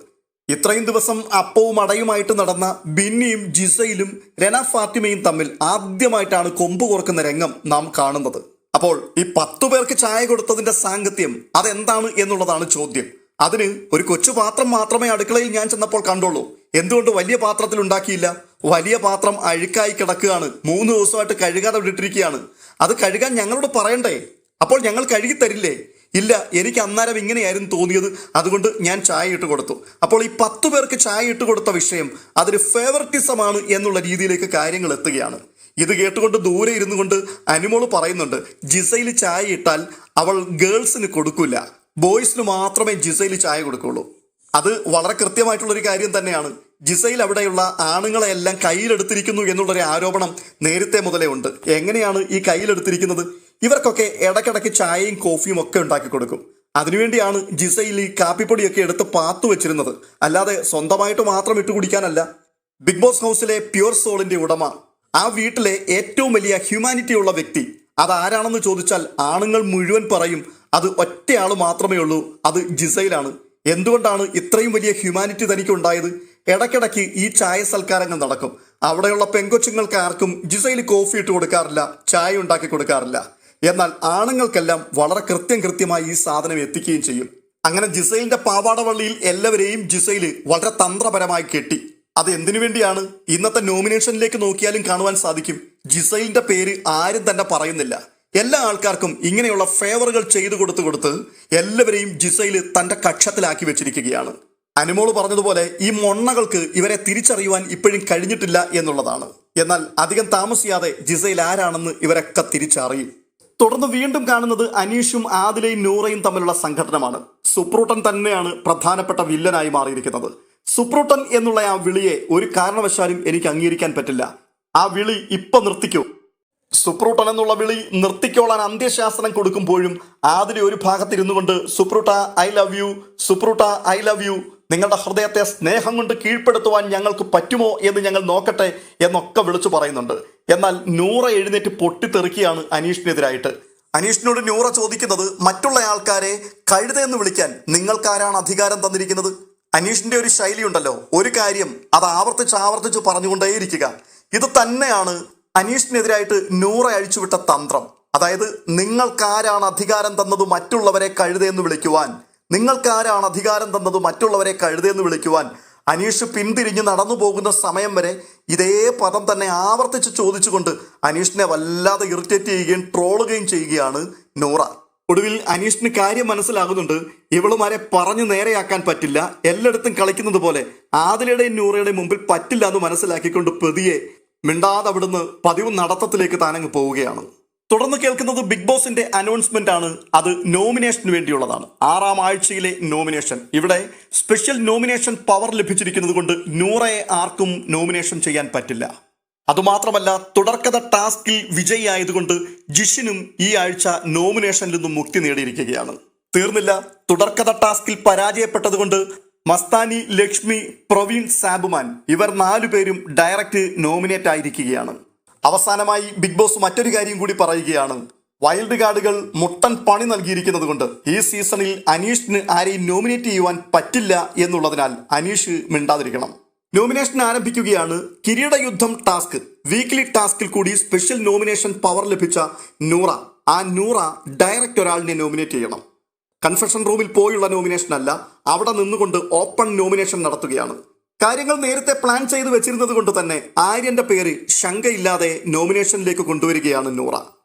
ഇത്രയും ദിവസം അപ്പവും അടയുമായിട്ട് നടന്ന ബിന്നിയും ജിസയിലും റെന ഫാത്തിമയും തമ്മിൽ ആദ്യമായിട്ടാണ് കൊമ്പ് കോർക്കുന്ന രംഗം നാം കാണുന്നത്. അപ്പോൾ ഈ 10 പേർക്ക് ചായ കൊടുത്തതിന്റെ സാങ്കത്യം അതെന്താണ് എന്നുള്ളതാണ് ചോദ്യം. അതിന് ഒരു കൊച്ചു പാത്രം മാത്രമേ അടുക്കളയിൽ ഞാൻ ചെന്നപ്പോൾ കണ്ടുള്ളൂ. എന്തുകൊണ്ട് വലിയ പാത്രത്തിൽ ഉണ്ടാക്കിയില്ല? വലിയ പാത്രം അഴുക്കായി കിടക്കുകയാണ്. 3 ദിവസമായിട്ട് കഴുകാതെ വിട്ടിരിക്കുകയാണ്. അത് കഴുകാൻ ഞങ്ങളോട് പറയണ്ടേ? അപ്പോൾ ഞങ്ങൾ കഴുകി തരില്ലേ? ഇല്ല, എനിക്ക് അന്നേരം ഇങ്ങനെയായിരുന്നു തോന്നിയത്, അതുകൊണ്ട് ഞാൻ ചായ ഇട്ട് കൊടുത്തു. അപ്പോൾ ഈ 10 പേർക്ക് ചായ ഇട്ട് കൊടുത്ത വിഷയം അതൊരു ഫേവറിറ്റിസമാണ് എന്നുള്ള രീതിയിലേക്ക് കാര്യങ്ങൾ എത്തുകയാണ്. ഇത് കേട്ടുകൊണ്ട് ദൂരെ ഇരുന്നു കൊണ്ട് അനുമോള് പറയുന്നുണ്ട്, ജിസയിൽ ചായ ഇട്ടാൽ അവൾ ഗേൾസിന് കൊടുക്കില്ല, ബോയ്സിന് മാത്രമേ ജിസയിൽ ചായ കൊടുക്കുള്ളൂ. അത് വളരെ കൃത്യമായിട്ടുള്ളൊരു കാര്യം തന്നെയാണ്. ജിസയിൽ അവിടെയുള്ള ആണുങ്ങളെല്ലാം കയ്യിലെടുത്തിരിക്കുന്നു എന്നുള്ളൊരു ആരോപണം നേരത്തെ മുതലേ ഉണ്ട്. എങ്ങനെയാണ് ഈ കയ്യിലെടുത്തിരിക്കുന്നത്? ഇവർക്കൊക്കെ ഇടയ്ക്കിടയ്ക്ക് ചായയും കോഫിയും ഒക്കെ ഉണ്ടാക്കി കൊടുക്കും. അതിനുവേണ്ടിയാണ് ജിസയിൽ ഈ കാപ്പിപ്പൊടിയൊക്കെ എടുത്ത് പാത്തു വെച്ചിരുന്നത്, അല്ലാതെ സ്വന്തമായിട്ട് മാത്രം ഇട്ട് കുടിക്കാനല്ല. ബിഗ് ബോസ് ഹൗസിലെ പ്യുവർ സോളിന്റെ ഉടമ, ആ വീട്ടിലെ ഏറ്റവും വലിയ ഹ്യൂമാനിറ്റി ഉള്ള വ്യക്തി അതാരാണെന്ന് ചോദിച്ചാൽ ആണുങ്ങൾ മുഴുവൻ പറയും അത് ഒറ്റയാൾ മാത്രമേ ഉള്ളൂ, അത് ജിസയിലാണ്. എന്തുകൊണ്ടാണ് ഇത്രയും വലിയ ഹ്യൂമാനിറ്റി തനിക്ക് ഉണ്ടായത്? ഇടയ്ക്കിടയ്ക്ക് ഈ ചായ സൽക്കാരങ്ങൾ നടക്കും. അവിടെയുള്ള പെങ്കൊച്ചുങ്ങൾക്ക് ആർക്കും ജിസയിൽ കോഫി ഇട്ട് കൊടുക്കാറില്ല, ചായ ഉണ്ടാക്കി കൊടുക്കാറില്ല. എന്നാൽ ആണുങ്ങൾക്കെല്ലാം വളരെ കൃത്യമായി ഈ സാധനം എത്തിക്കുകയും ചെയ്യും. അങ്ങനെ ജിസയിലിന്റെ പാവാടവള്ളിയിൽ എല്ലാവരെയും ജിസയിൽ വളരെ തന്ത്രപരമായി കെട്ടി. അത് എന്തിനു വേണ്ടിയാണ്? ഇന്നത്തെ നോമിനേഷനിലേക്ക് നോക്കിയാലും കാണുവാൻ സാധിക്കും. ജിസയിലിന്റെ പേര് ആരും തന്നെ പറയുന്നില്ല. എല്ലാ ആൾക്കാർക്കും ഇങ്ങനെയുള്ള ഫേവറുകൾ ചെയ്തു കൊടുത്ത് എല്ലാവരെയും ജിസയിൽ തന്റെ കക്ഷത്തിലാക്കി വെച്ചിരിക്കുകയാണ്. അനുമോള് പറഞ്ഞതുപോലെ ഈ മൊണ്ണകൾക്ക് ഇവരെ തിരിച്ചറിയുവാൻ ഇപ്പോഴും കഴിഞ്ഞിട്ടില്ല എന്നുള്ളതാണ്. എന്നാൽ അധികം താമസിയാതെ ജിസയിൽ ആരാണെന്ന് ഇവരൊക്കെ തിരിച്ചറിയും. തുടർന്ന് വീണ്ടും കാണുന്നത് അനീഷും ആദിലയും നൂറയും തമ്മിലുള്ള സംഘടനമാണ്. സുപ്രൂട്ടൻ തന്നെയാണ് പ്രധാനപ്പെട്ട വില്ലനായി മാറിയിരിക്കുന്നത്. സുപ്രൂട്ടൻ എന്നുള്ള ആ വിളിയെ ഒരു കാരണവശാലും എനിക്ക് അംഗീകരിക്കാൻ പറ്റില്ല. ആ വിളി ഇപ്പൊ നിർത്തിക്കൂ. സുപ്രൂട്ടൻ എന്നുള്ള വിളി നിർത്തിക്കോളാൻ അന്ത്യശാസനം കൊടുക്കുമ്പോഴും ആദിലെ ഒരു ഭാഗത്തിരുന്നു കൊണ്ട് സുപ്രൂട്ട ഐ ലവ് യു, സുപ്രൂട്ട ഐ ലവ് യു, നിങ്ങളുടെ ഹൃദയത്തെ സ്നേഹം കൊണ്ട് കീഴ്പ്പെടുത്തുവാൻ ഞങ്ങൾക്ക് പറ്റുമോ എന്ന് ഞങ്ങൾ നോക്കട്ടെ എന്നൊക്കെ വിളിച്ചു പറയുന്നുണ്ട്. എന്നാൽ നൂറ എഴുന്നേറ്റ് പൊട്ടിത്തെറിക്കുകയാണ് അനീഷിനെതിരായിട്ട്. അനീഷിനോട് നൂറ ചോദിക്കുന്നത്, മറ്റുള്ള ആൾക്കാരെ കഴുതെന്ന് വിളിക്കാൻ നിങ്ങൾക്കാരാണ് അധികാരം തന്നിരിക്കുന്നത്? അനീഷിന്റെ ഒരു ശൈലിയുണ്ടല്ലോ, ഒരു കാര്യം അത് ആവർത്തിച്ച് പറഞ്ഞുകൊണ്ടേയിരിക്കുക. ഇത് തന്നെയാണ് അനീഷിനെതിരായിട്ട് നൂറ അഴിച്ചുവിട്ട തന്ത്രം. അതായത് നിങ്ങൾക്കാരാണ് അധികാരം തന്നത് മറ്റുള്ളവരെ കഴുതെന്ന് വിളിക്കുവാൻ, നിങ്ങൾക്കാരാണ് അധികാരം തന്നത് മറ്റുള്ളവരെ കഴുതെന്ന് വിളിക്കുവാൻ. അനീഷ് പിന്തിരിഞ്ഞ് നടന്നു പോകുന്ന സമയം വരെ ഇതേ പദം തന്നെ ആവർത്തിച്ച് ചോദിച്ചുകൊണ്ട് അനീഷിനെ വല്ലാതെ ഇറിറ്റേറ്റ് ചെയ്യുകയും ട്രോളുകയും ചെയ്യുകയാണ് നൂറ. ഒടുവിൽ അനീഷിന് കാര്യം മനസ്സിലാകുന്നുണ്ട്, ഇവളുമാരെ പറഞ്ഞു നേരെയാക്കാൻ പറ്റില്ല, എല്ലായിടത്തും കളിക്കുന്നത് പോലെ ആദിലയുടെയും നൂറയുടെയും മുമ്പിൽ പറ്റില്ല എന്ന് മനസ്സിലാക്കിക്കൊണ്ട് പ്രതിയെ മിണ്ടാതെ അവിടുന്ന് പതിവ് നടത്തത്തിലേക്ക് താനങ്ങ് പോവുകയാണ്. തുടർന്ന് കേൾക്കുന്നത് ബിഗ് ബോസിന്റെ അനൗൺസ്മെന്റ് ആണ്. അത് നോമിനേഷന് വേണ്ടിയുള്ളതാണ്. 6ാം ആഴ്ചയിലെ നോമിനേഷൻ. ഇവിടെ സ്പെഷ്യൽ നോമിനേഷൻ പവർ ലഭിച്ചിരിക്കുന്നത് കൊണ്ട് നൂറയെ ആർക്കും നോമിനേഷൻ ചെയ്യാൻ പറ്റില്ല. അതുമാത്രമല്ല, തുടർക്കഥ ടാസ്കിൽ വിജയിയായതുകൊണ്ട് ജിഷിനും ഈ ആഴ്ച നോമിനേഷനിൽ നിന്നും മുക്തി നേടിയിരിക്കുകയാണ്. തീർന്നില്ല, തുടർക്കഥ ടാസ്കിൽ പരാജയപ്പെട്ടതുകൊണ്ട് മസ്താനി, ലക്ഷ്മി, പ്രവീൺ, സാബുമാൻ ഇവർ 4 പേരും ഡയറക്റ്റ് നോമിനേറ്റ് ആയിരിക്കുകയാണ്. അവസാനമായി ബിഗ് ബോസ് മറ്റൊരു കാര്യം കൂടി പറയുകയാണ്. വൈൽഡ് കാർഡുകൾ മുട്ടൻ പണി നൽകിയിരിക്കുന്നത് കൊണ്ട് ഈ സീസണിൽ അനീഷിന് ആരെയും നോമിനേറ്റ് ചെയ്യുവാൻ പറ്റില്ല എന്നുള്ളതിനാൽ അനീഷ് മിണ്ടാതിരിക്കണം. നോമിനേഷൻ ആരംഭിക്കുകയാണ്. കിരീടയുദ്ധം ടാസ്ക്, വീക്ക്ലി ടാസ്കിൽ കൂടി സ്പെഷ്യൽ നോമിനേഷൻ പവർ ലഭിച്ച നൂറ, ആ നൂറ ഡയറക്റ്റ് ഒരാളിനെ നോമിനേറ്റ് ചെയ്യണം. കൺഫെഷൻ റൂമിൽ പോയുള്ള നോമിനേഷൻ അല്ല, അവിടെ നിന്നുകൊണ്ട് ഓപ്പൺ നോമിനേഷൻ നടത്തുകയാണ്. കാര്യങ്ങൾ നേരത്തെ പ്ലാൻ ചെയ്ത് വെച്ചിരുന്നത് കൊണ്ട് തന്നെ ആര്യന്റെ പേര് ശങ്കയില്ലാതെ നോമിനേഷനിലേക്ക് കൊണ്ടുവരികയാണ് നൂറ.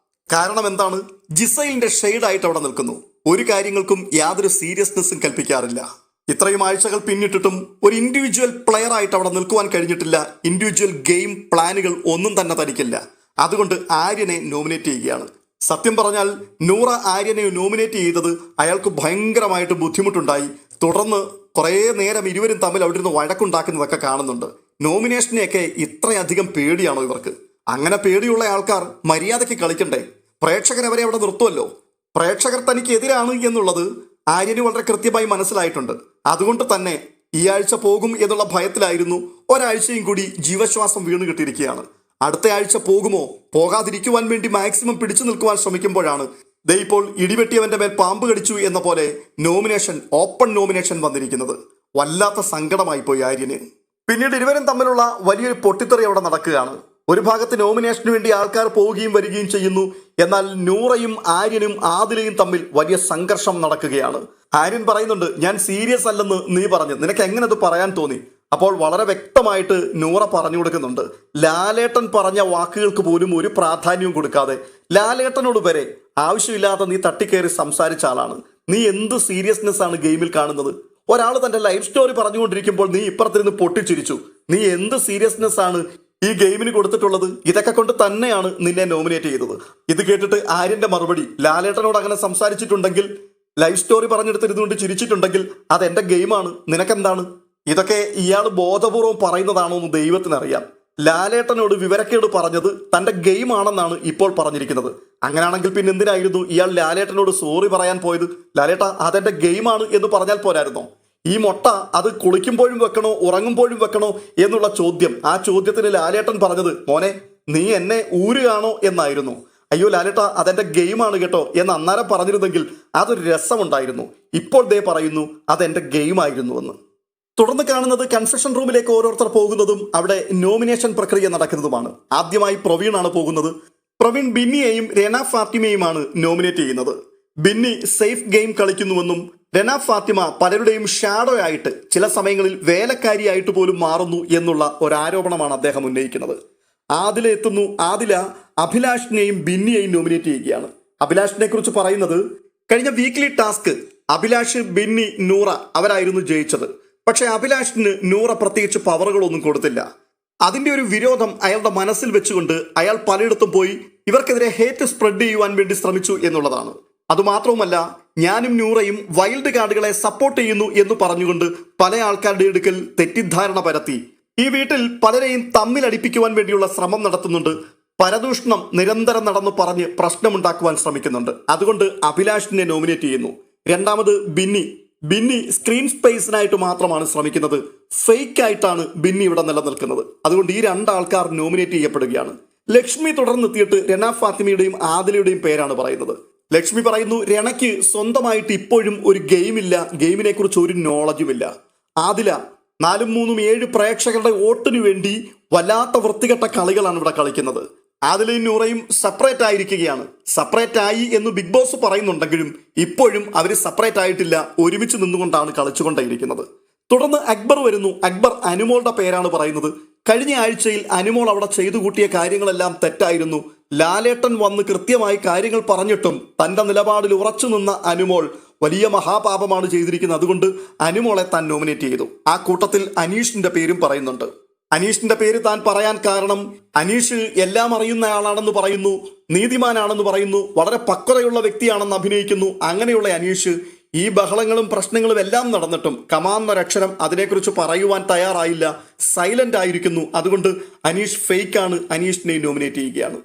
കാരണം എന്താണ്? ജിസൈലിന്റെ ഷെയ്ഡായിട്ട് അവിടെ നിൽക്കുന്നു. ഒരു കാര്യങ്ങൾക്കും യാതൊരു സീരിയസ്നെസ്സും കൽപ്പിക്കാറില്ല. ഇത്രയും ആഴ്ചകൾ പിന്നിട്ടിട്ടും ഒരു ഇൻഡിവിജ്വൽ പ്ലെയർ ആയിട്ട് അവിടെ നിൽക്കുവാൻ കഴിഞ്ഞിട്ടില്ല. ഇൻഡിവിജ്വൽ ഗെയിം പ്ലാനുകൾ ഒന്നും തന്നെ തനിക്കില്ല. അതുകൊണ്ട് ആര്യനെ നോമിനേറ്റ് ചെയ്യുകയാണ്. സത്യം പറഞ്ഞാൽ നൂറ ആര്യനെ നോമിനേറ്റ് ചെയ്തത് അയാൾക്ക് ഭയങ്കരമായിട്ട് ബുദ്ധിമുട്ടുണ്ടായി. തുടർന്ന് കുറേ നേരം ഇരുവരും തമ്മിൽ അവിടെ ഇരുന്ന് വഴക്കുണ്ടാക്കുന്നതൊക്കെ കാണുന്നുണ്ട്. നോമിനേഷനെയൊക്കെ ഇത്രയധികം പേടിയാണോ ഇവർക്ക്? അങ്ങനെ പേടിയുള്ള ആൾക്കാർ മര്യാദയ്ക്ക് കളിക്കണ്ടേ? പ്രേക്ഷകർ അവരെ അവിടെ നിർത്തുമല്ലോ. പ്രേക്ഷകർ തനിക്ക് എതിരാണ് എന്നുള്ളത് ആര്യന് വളരെ കൃത്യമായി മനസ്സിലായിട്ടുണ്ട്. അതുകൊണ്ട് തന്നെ ഈ ആഴ്ച പോകും എന്നുള്ള ഭയത്തിലായിരുന്നു. ഒരാഴ്ചയും കൂടി ജീവശ്വാസം വീണ് കിട്ടിയിരിക്കുകയാണ്. അടുത്ത ആഴ്ച പോകുമോ? പോകാതിരിക്കുവാൻ വേണ്ടി മാക്സിമം പിടിച്ചു നിൽക്കുവാൻ ശ്രമിക്കുമ്പോഴാണ് ദേ ഇപ്പോൾ ഇടിവെട്ടിയവന്റെ മേൽ പാമ്പ് കടിച്ചു എന്ന പോലെ നോമിനേഷൻ, ഓപ്പൺ നോമിനേഷൻ വന്നിരിക്കുന്നത്. വല്ലാത്ത സങ്കടമായി പോയി ആര്യന്. പിന്നീട് ഇരുവരും തമ്മിലുള്ള വലിയൊരു പൊട്ടിത്തെറി അവിടെ നടക്കുകയാണ്. ഒരു ഭാഗത്ത് നോമിനേഷന് വേണ്ടി ആൾക്കാർ പോവുകയും വരികയും ചെയ്യുന്നു. എന്നാൽ നൂറയും ആര്യനും ആദിലയും തമ്മിൽ വലിയ സംഘർഷം നടക്കുകയാണ്. ആര്യൻ പറയുന്നുണ്ട്, ഞാൻ സീരിയസ് അല്ലെന്ന് നീ പറഞ്ഞു, നിനക്ക് എങ്ങനെ അത് പറയാൻ തോന്നി? അപ്പോൾ വളരെ വ്യക്തമായിട്ട് നൂറ പറഞ്ഞു കൊടുക്കുന്നുണ്ട്. ലാലേട്ടൻ പറഞ്ഞ വാക്കുകൾക്ക് പോലും ഒരു പ്രാധാന്യവും കൊടുക്കാതെ ലാലേട്ടനോട് വരെ ആവശ്യമില്ലാതെ നീ തട്ടിക്കയറി സംസാരിച്ച ആളാണ്. നീ എന്ത് സീരിയസ്നെസ് ആണ് ഗെയിമിൽ കാണുന്നത്? ഒരാൾ തന്റെ ലൈഫ് സ്റ്റോറി പറഞ്ഞുകൊണ്ടിരിക്കുമ്പോൾ നീ ഇപ്പുറത്തിരുന്ന് പൊട്ടിച്ചിരിച്ചു. നീ എന്ത് സീരിയസ്നെസ് ആണ് ഈ ഗെയിമിന് കൊടുത്തിട്ടുള്ളത്? ഇതൊക്കെ കൊണ്ട് തന്നെയാണ് നിന്നെ നോമിനേറ്റ് ചെയ്തത്. ഇത് കേട്ടിട്ട് ആര്യന്റെ മറുപടി, ലാലേട്ടനോട് അങ്ങനെ സംസാരിച്ചിട്ടുണ്ടെങ്കിൽ, ലൈഫ് സ്റ്റോറി പറഞ്ഞെടുത്തിരുന്നുകൊണ്ട് ചിരിച്ചിട്ടുണ്ടെങ്കിൽ അതെന്റെ ഗെയിമാണ്, നിനക്കെന്താണ്? ഇതൊക്കെ ഇയാൾ ബോധപൂർവം പറയുന്നതാണോ എന്ന് ദൈവത്തിനറിയാം. ലാലേട്ടനോട് വിവരക്കേട് പറഞ്ഞത് തന്റെ ഗെയിമാണെന്നാണ് ഇപ്പോൾ പറഞ്ഞിരിക്കുന്നത്. അങ്ങനെയാണെങ്കിൽ പിന്നെ എന്തിനായിരുന്നു ഇയാൾ ലാലേട്ടനോട് സോറി പറയാൻ പോയത്? ലാലേട്ട, അതെന്റെ ഗെയിമാണ് എന്ന് പറഞ്ഞാൽ പോരായിരുന്നോ? ഈ മൊട്ട അത് കുളിക്കുമ്പോഴും വെക്കണോ ഉറങ്ങുമ്പോഴും വെക്കണോ എന്നുള്ള ചോദ്യം, ആ ചോദ്യത്തിന് ലാലേട്ടൻ പറഞ്ഞത്, മോനെ നീ എന്നെ ഊരുകയാണോ എന്നായിരുന്നു. അയ്യോ ലാലേട്ട, അതെന്റെ ഗെയിമാണ് കേട്ടോ എന്ന് അന്നേരം പറഞ്ഞിരുന്നെങ്കിൽ അതൊരു രസമുണ്ടായിരുന്നു. ഇപ്പോൾ ദേ പറയുന്നു അതെന്റെ ഗെയിമായിരുന്നു എന്ന്. തുടർന്ന് കാണുന്നത് കൺഫെഷൻ റൂമിലേക്ക് ഓരോരുത്തർ പോകുന്നതും അവിടെ നോമിനേഷൻ പ്രക്രിയ നടക്കുന്നതുമാണ്. ആദ്യമായി പ്രവീണാണ് പോകുന്നത്. പ്രവീൺ ബിന്നിയെയും രന ഫാത്തിമയുമാണ് നോമിനേറ്റ് ചെയ്യുന്നത്. ബിന്നി സേഫ് ഗെയിം കളിക്കുന്നുവെന്നും രന ഫാത്തിമ പലരുടെയും ഷാഡോ ആയിട്ട് ചില സമയങ്ങളിൽ വേലക്കാരിയായിട്ട് പോലും മാറുന്നു എന്നുള്ള ഒരാരോപണമാണ് അദ്ദേഹം ഉന്നയിക്കുന്നത്. ആദില എത്തുന്നു. ആദില അഭിലാഷിനെയും ബിന്നിയെയും നോമിനേറ്റ് ചെയ്യുകയാണ്. അഭിലാഷിനെ കുറിച്ച് പറയുന്നത്, കഴിഞ്ഞ വീക്ക്ലി ടാസ്ക് അഭിലാഷ്, ബിന്നി, നൂറ അവരായിരുന്നു ജയിച്ചത്. പക്ഷെ അഭിലാഷിന് നൂറ പ്രത്യേകിച്ച് പവറുകളൊന്നും കൊടുത്തില്ല. അതിന്റെ ഒരു വിരോധം അയാളുടെ മനസ്സിൽ വെച്ചുകൊണ്ട് അയാൾ പലയിടത്തും പോയി ഇവർക്കെതിരെ ഹേറ്റ് സ്പ്രെഡ് ചെയ്യുവാൻ വേണ്ടി ശ്രമിച്ചു എന്നുള്ളതാണ്. അതുമാത്രവുമല്ല, ഞാനും നൂറയും വൈൽഡ് കാർഡുകളെ സപ്പോർട്ട് ചെയ്യുന്നു എന്ന് പറഞ്ഞുകൊണ്ട് പല ആൾക്കാരുടെ അടുക്കൽ തെറ്റിദ്ധാരണ പരത്തി ഈ വീട്ടിൽ പലരെയും തമ്മിലടിപ്പിക്കുവാൻ വേണ്ടിയുള്ള ശ്രമം നടത്തുന്നുണ്ട്. പരദൂഷണം നിരന്തരം നടന്നു പറഞ്ഞ് പ്രശ്നമുണ്ടാക്കുവാൻ ശ്രമിക്കുന്നുണ്ട്. അതുകൊണ്ട് അഭിലാഷിനെ നോമിനേറ്റ് ചെയ്യുന്നു. രണ്ടാമത് ബിന്നി സ്ക്രീൻ സ്പേസിനായിട്ട് മാത്രമാണ് ശ്രമിക്കുന്നത്. ഫേക്ക് ആയിട്ടാണ് ബിന്നി ഇവിടെ നിലനിൽക്കുന്നത്. അതുകൊണ്ട് ഈ 2 ആൾക്കാർ നോമിനേറ്റ് ചെയ്യപ്പെടുകയാണ്. ലക്ഷ്മി തുടർന്നെത്തിയിട്ട് രണ ഫാത്തിമയുടെയും ആദിലയുടെയും പേരാണ് പറയുന്നത്. ലക്ഷ്മി പറയുന്നു രണയ്ക്ക് സ്വന്തമായിട്ട് ഇപ്പോഴും ഒരു ഗെയിമില്ല, ഗെയിമിനെ കുറിച്ച് ഒരു നോളജുമില്ല. ആദില 4 3 7 പ്രേക്ഷകരുടെ വോട്ടിനു വേണ്ടി വല്ലാത്ത വൃത്തികെട്ട കളികളാണ് ഇവിടെ കളിക്കുന്നത്. ആദിലയും നൂറയും സെപ്പറേറ്റ് ആയിരിക്കുകയാണ്. സെപ്പറേറ്റ് ആയി എന്ന് ബിഗ് ബോസ് പറയുന്നുണ്ടെങ്കിലും ഇപ്പോഴും അവർ സെപ്പറേറ്റ് ആയിട്ടില്ല, ഒരുമിച്ച് നിന്നുകൊണ്ടാണ് കളിച്ചുകൊണ്ടേയിരിക്കുന്നത്. തുടർന്ന് അക്ബർ വരുന്നു. അക്ബർ അനുമോളുടെ പേരാണ് പറയുന്നത്. കഴിഞ്ഞ ആഴ്ചയിൽ അനുമോൾ അവിടെ ചെയ്തു കൂട്ടിയ കാര്യങ്ങളെല്ലാം തെറ്റായിരുന്നു. ലാലേട്ടൻ വന്ന് കൃത്യമായി കാര്യങ്ങൾ പറഞ്ഞിട്ടും തന്റെ നിലപാടിൽ ഉറച്ചു നിന്ന അനുമോൾ വലിയ മഹാപാപമാണ് ചെയ്തിരിക്കുന്നത്. അതുകൊണ്ട് അനുമോളെ താൻ നോമിനേറ്റ് ചെയ്തു. ആ കൂട്ടത്തിൽ അനീഷിന്റെ പേരും പറയുന്നുണ്ട്. അനീഷിന്റെ പേര് താൻ പറയാൻ കാരണം അനീഷ് എല്ലാം അറിയുന്ന ആളാണെന്ന് പറയുന്നു, നീതിമാനാണെന്ന് പറയുന്നു, വളരെ പക്വതയുള്ള വ്യക്തിയാണെന്ന് അഭിനയിക്കുന്നു. അങ്ങനെയുള്ള അനീഷ് ഈ ബഹളങ്ങളും പ്രശ്നങ്ങളും എല്ലാം നടന്നിട്ടും കമാന്നൊരക്ഷരം അതിനെക്കുറിച്ച് പറയുവാൻ തയ്യാറായില്ല, സൈലന്റ് ആയിരിക്കുന്നു. അതുകൊണ്ട് അനീഷ് ഫേക്കാണ്, അനീഷിനെ നോമിനേറ്റ് ചെയ്യുകയാണ്.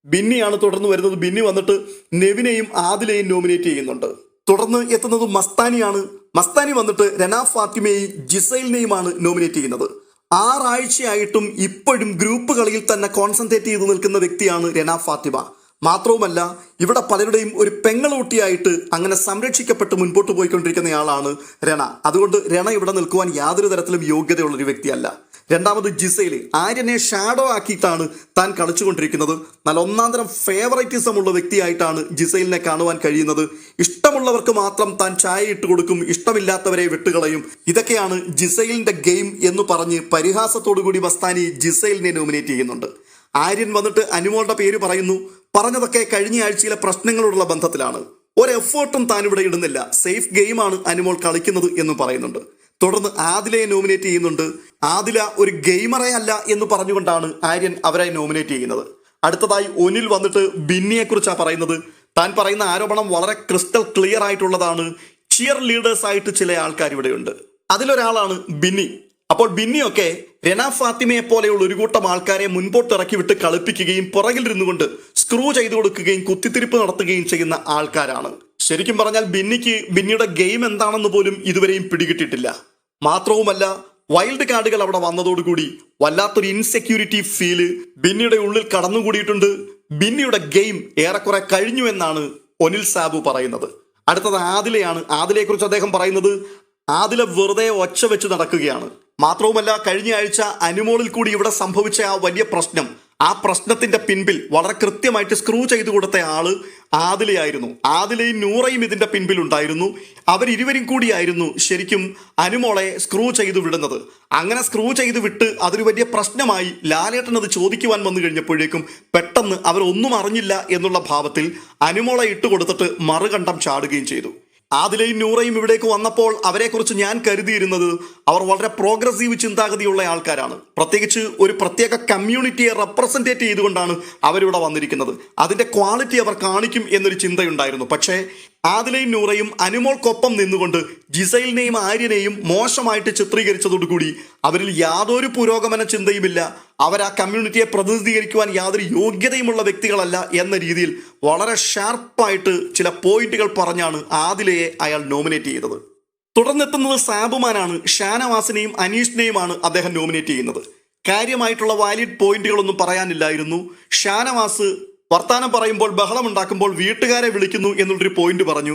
ബിന്നിയാണ് തുടർന്ന് വരുന്നത്. ബിന്നി വന്നിട്ട് നെവിനെയും ആദിലെയും നോമിനേറ്റ് ചെയ്യുന്നുണ്ട്. തുടർന്ന് എത്തുന്നത് മസ്താനിയാണ്. മസ്താനി വന്നിട്ട് രണ ഫാത്തിമയെയും ജിസൈലിനെയുമാണ് നോമിനേറ്റ് ചെയ്യുന്നത്. 6 ആഴ്ചയായിട്ടും ഇപ്പോഴും ഗ്രൂപ്പ് കളിയിൽ തന്നെ കോൺസെൻട്രേറ്റ് ചെയ്ത് നിൽക്കുന്ന വ്യക്തിയാണ് രണ ഫാത്തിമ. മാത്രവുമല്ല ഇവിടെ പലരുടെയും ഒരു പെങ്ങളൂട്ടിയായിട്ട് അങ്ങനെ സംരക്ഷിക്കപ്പെട്ട് മുൻപോട്ട് പോയിക്കൊണ്ടിരിക്കുന്നയാളാണ് രണ. അതുകൊണ്ട് രണ ഇവിടെ നിൽക്കുവാൻ യാതൊരു തരത്തിലും യോഗ്യതയുള്ളൊരു വ്യക്തിയല്ല. രണ്ടാമത് ജിസൈൽ ആര്യനെ ഷാഡോ ആക്കിയിട്ടാണ് താൻ കളിച്ചുകൊണ്ടിരിക്കുന്നത്. നല്ല ഒന്നാന്തരം ഫേവറേറ്റിസം ഉള്ള വ്യക്തിയായിട്ടാണ് ജിസൈലിനെ കാണുവാൻ കഴിയുന്നത്. ഇഷ്ടമുള്ളവർക്ക് മാത്രം താൻ ചായ ഇട്ട് കൊടുക്കും, ഇഷ്ടമില്ലാത്തവരെ വിട്ടുകളയും. ഇതൊക്കെയാണ് ജിസൈലിന്റെ ഗെയിം എന്ന് പറഞ്ഞ് പരിഹാസത്തോടു കൂടി മസ്താനി ജിസൈലിനെ നോമിനേറ്റ് ചെയ്യുന്നുണ്ട്. ആര്യൻ വന്നിട്ട് അനുമോളുടെ പേര് പറയുന്നു. പറഞ്ഞതൊക്കെ കഴിഞ്ഞ ആഴ്ചയിലെ പ്രശ്നങ്ങളോടുള്ള ബന്ധത്തിലാണ്. ഒരു എഫേർട്ടും താൻ ഇവിടെ ഇടുന്നില്ല, സേഫ് ഗെയിമാണ് അനുമോൾ കളിക്കുന്നത് എന്ന് പറയുന്നുണ്ട്. തുടർന്ന് ആദിലയെ നോമിനേറ്റ് ചെയ്യുന്നുണ്ട്. ആദില ഒരു ഗെയിമറേ അല്ല എന്ന് പറഞ്ഞുകൊണ്ടാണ് ആര്യൻ അവരെ നോമിനേറ്റ് ചെയ്യുന്നത്. അടുത്തതായി ഒനിൽ വന്നിട്ട് ബിന്നിയെ കുറിച്ചാണ് പറയുന്നത്. താൻ പറയുന്ന ആരോപണം വളരെ ക്രിസ്റ്റൽ ക്ലിയർ ആയിട്ടുള്ളതാണ്. ചിയർ ലീഡേഴ്സ് ആയിട്ട് ചില ആൾക്കാർ ഇവിടെയുണ്ട്, അതിലൊരാളാണ് ബിന്നി. അപ്പോൾ ബിന്നിയൊക്കെ രണ ഫാത്തിമയെ പോലെയുള്ള ഒരു കൂട്ടം ആൾക്കാരെ മുൻപോട്ട് ഇറക്കി വിട്ട് കളിപ്പിക്കുകയും പുറകിലിരുന്നു കൊണ്ട് സ്ക്രൂ ചെയ്തു കൊടുക്കുകയും കുത്തിത്തിരിപ്പ് നടത്തുകയും ചെയ്യുന്ന ആൾക്കാരാണ്. ശരിക്കും പറഞ്ഞാൽ ബിന്നിയുടെ ഗെയിം എന്താണെന്ന് പോലും ഇതുവരെയും പിടികിട്ടിട്ടില്ല. മാത്രവുമല്ല വൈൽഡ് കാർഡുകൾ അവിടെ വന്നതോടുകൂടി വല്ലാത്തൊരു ഇൻസെക്യൂരിറ്റി ഫീല് ബിന്നിയുടെ ഉള്ളിൽ കടന്നുകൂടിയിട്ടുണ്ട്. ബിന്നിയുടെ ഗെയിം ഏറെക്കുറെ കഴിഞ്ഞു എന്നാണ് ഒനിൽ സാബു പറയുന്നത്. അടുത്തത് ആദിലയാണ്. ആദിലയെ കുറിച്ച് അദ്ദേഹം പറയുന്നത് ആദില വെറുതെ ഒച്ച വെച്ച് നടക്കുകയാണ്. മാത്രവുമല്ല കഴിഞ്ഞ ആഴ്ച അനുമോളിൽ കൂടി ഇവിടെ സംഭവിച്ച ആ വലിയ പ്രശ്നം, ആ പ്രശ്നത്തിന്റെ പിൻപിൽ വളരെ കൃത്യമായിട്ട് സ്ക്രൂ ചെയ്തു കൊടുത്ത ആള് ആദിലയായിരുന്നു. ആദിലയും നൂറയും ഇതിന്റെ പിൻപിൽ ഉണ്ടായിരുന്നു. അവരിരുവരും കൂടിയായിരുന്നു ശരിക്കും അനുമോളെ സ്ക്രൂ ചെയ്തു വിടുന്നത്. അങ്ങനെ സ്ക്രൂ ചെയ്ത് വിട്ട് അതൊരു വലിയ പ്രശ്നമായി ലാലേട്ടൻ അത് ചോദിക്കുവാൻ വന്നു കഴിഞ്ഞപ്പോഴേക്കും പെട്ടെന്ന് അവരൊന്നും അറിഞ്ഞില്ല എന്നുള്ള ഭാവത്തിൽ അനുമോളെ ഇട്ടുകൊടുത്തിട്ട് മറുകണ്ഠം ചാടുകയും ചെയ്തു. ആദിലയും നൂറയും ഇവിടേക്ക് വന്നപ്പോൾ അവരെക്കുറിച്ച് ഞാൻ കരുതിയിരുന്നത് അവർ വളരെ പ്രോഗ്രസീവ് ചിന്താഗതിയുള്ള ആൾക്കാരാണ്. പ്രത്യേകിച്ച് ഒരു പ്രത്യേക കമ്മ്യൂണിറ്റിയെ റെപ്രസെൻറ്റേറ്റ് ചെയ്തുകൊണ്ടാണ് അവരിവിടെ വന്നിരിക്കുന്നത്. അതിൻ്റെ ക്വാളിറ്റി അവർ കാണിക്കും എന്നൊരു ചിന്തയുണ്ടായിരുന്നു. പക്ഷേ ആദിലയും നൂറയും അനുമോൾക്കൊപ്പം നിന്നുകൊണ്ട് ജിസൈലിനെയും ആര്യനെയും മോശമായിട്ട് ചിത്രീകരിച്ചതോടുകൂടി അവരിൽ യാതൊരു പുരോഗമന ചിന്തയുമില്ല, അവർ ആ കമ്മ്യൂണിറ്റിയെ പ്രതിനിധീകരിക്കുവാൻ യാതൊരു യോഗ്യതയുമുള്ള വ്യക്തികളല്ല എന്ന രീതിയിൽ വളരെ ഷാർപ്പായിട്ട് ചില പോയിന്റുകൾ പറഞ്ഞാണ് ആദിലയെ അയാൾ നോമിനേറ്റ് ചെയ്തത്. തുടർന്നെത്തുന്നത് സാബുമാനാണ്. ഷാനവാസിനെയും അനീഷിനെയുമാണ് അദ്ദേഹം നോമിനേറ്റ് ചെയ്യുന്നത്. കാര്യമായിട്ടുള്ള വാലിഡ് പോയിന്റുകളൊന്നും പറയാനില്ലായിരുന്നു. ഷാനവാസ് വർത്താനം പറയുമ്പോൾ ബഹളമുണ്ടാക്കുമ്പോൾ വീട്ടുകാരെ വിളിക്കുന്നു എന്നുള്ളൊരു പോയിന്റ് പറഞ്ഞു.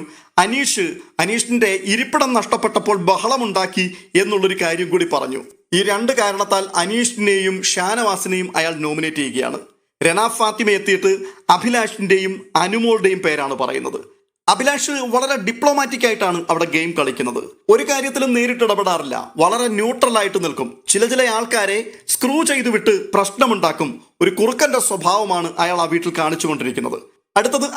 അനീഷിന്റെ ഇരിപ്പിടം നഷ്ടപ്പെട്ടപ്പോൾ ബഹളമുണ്ടാക്കി എന്നുള്ളൊരു കാര്യം കൂടി പറഞ്ഞു. ഈ 2 കാരണത്താൽ അനീഷിനെയും ഷാനവാസിനെയും അയാൾ നോമിനേറ്റ് ചെയ്യുകയാണ്. രണ ഫാത്തിമ എത്തിയിട്ട് അഭിലാഷിന്റെയും അനുമോളുടെയും പേരാണ് പറയുന്നത്. അഭിലാഷ് വളരെ ഡിപ്ലോമാറ്റിക് ആയിട്ടാണ് അവിടെ ഗെയിം കളിക്കുന്നത്. ഒരു കാര്യത്തിലും നേരിട്ട് ഇടപെടാറില്ല, വളരെ ന്യൂട്രൽ ആയിട്ട് നിൽക്കും. ചില ആൾക്കാരെ സ്ക്രൂ ചെയ്തു വിട്ട് പ്രശ്നമുണ്ടാക്കും. ഒരു കുറുക്കന്റെ സ്വഭാവമാണ് അയാൾ ആ വീട്ടിൽ കാണിച്ചുകൊണ്ടിരിക്കുന്നത്. അടുത്തത്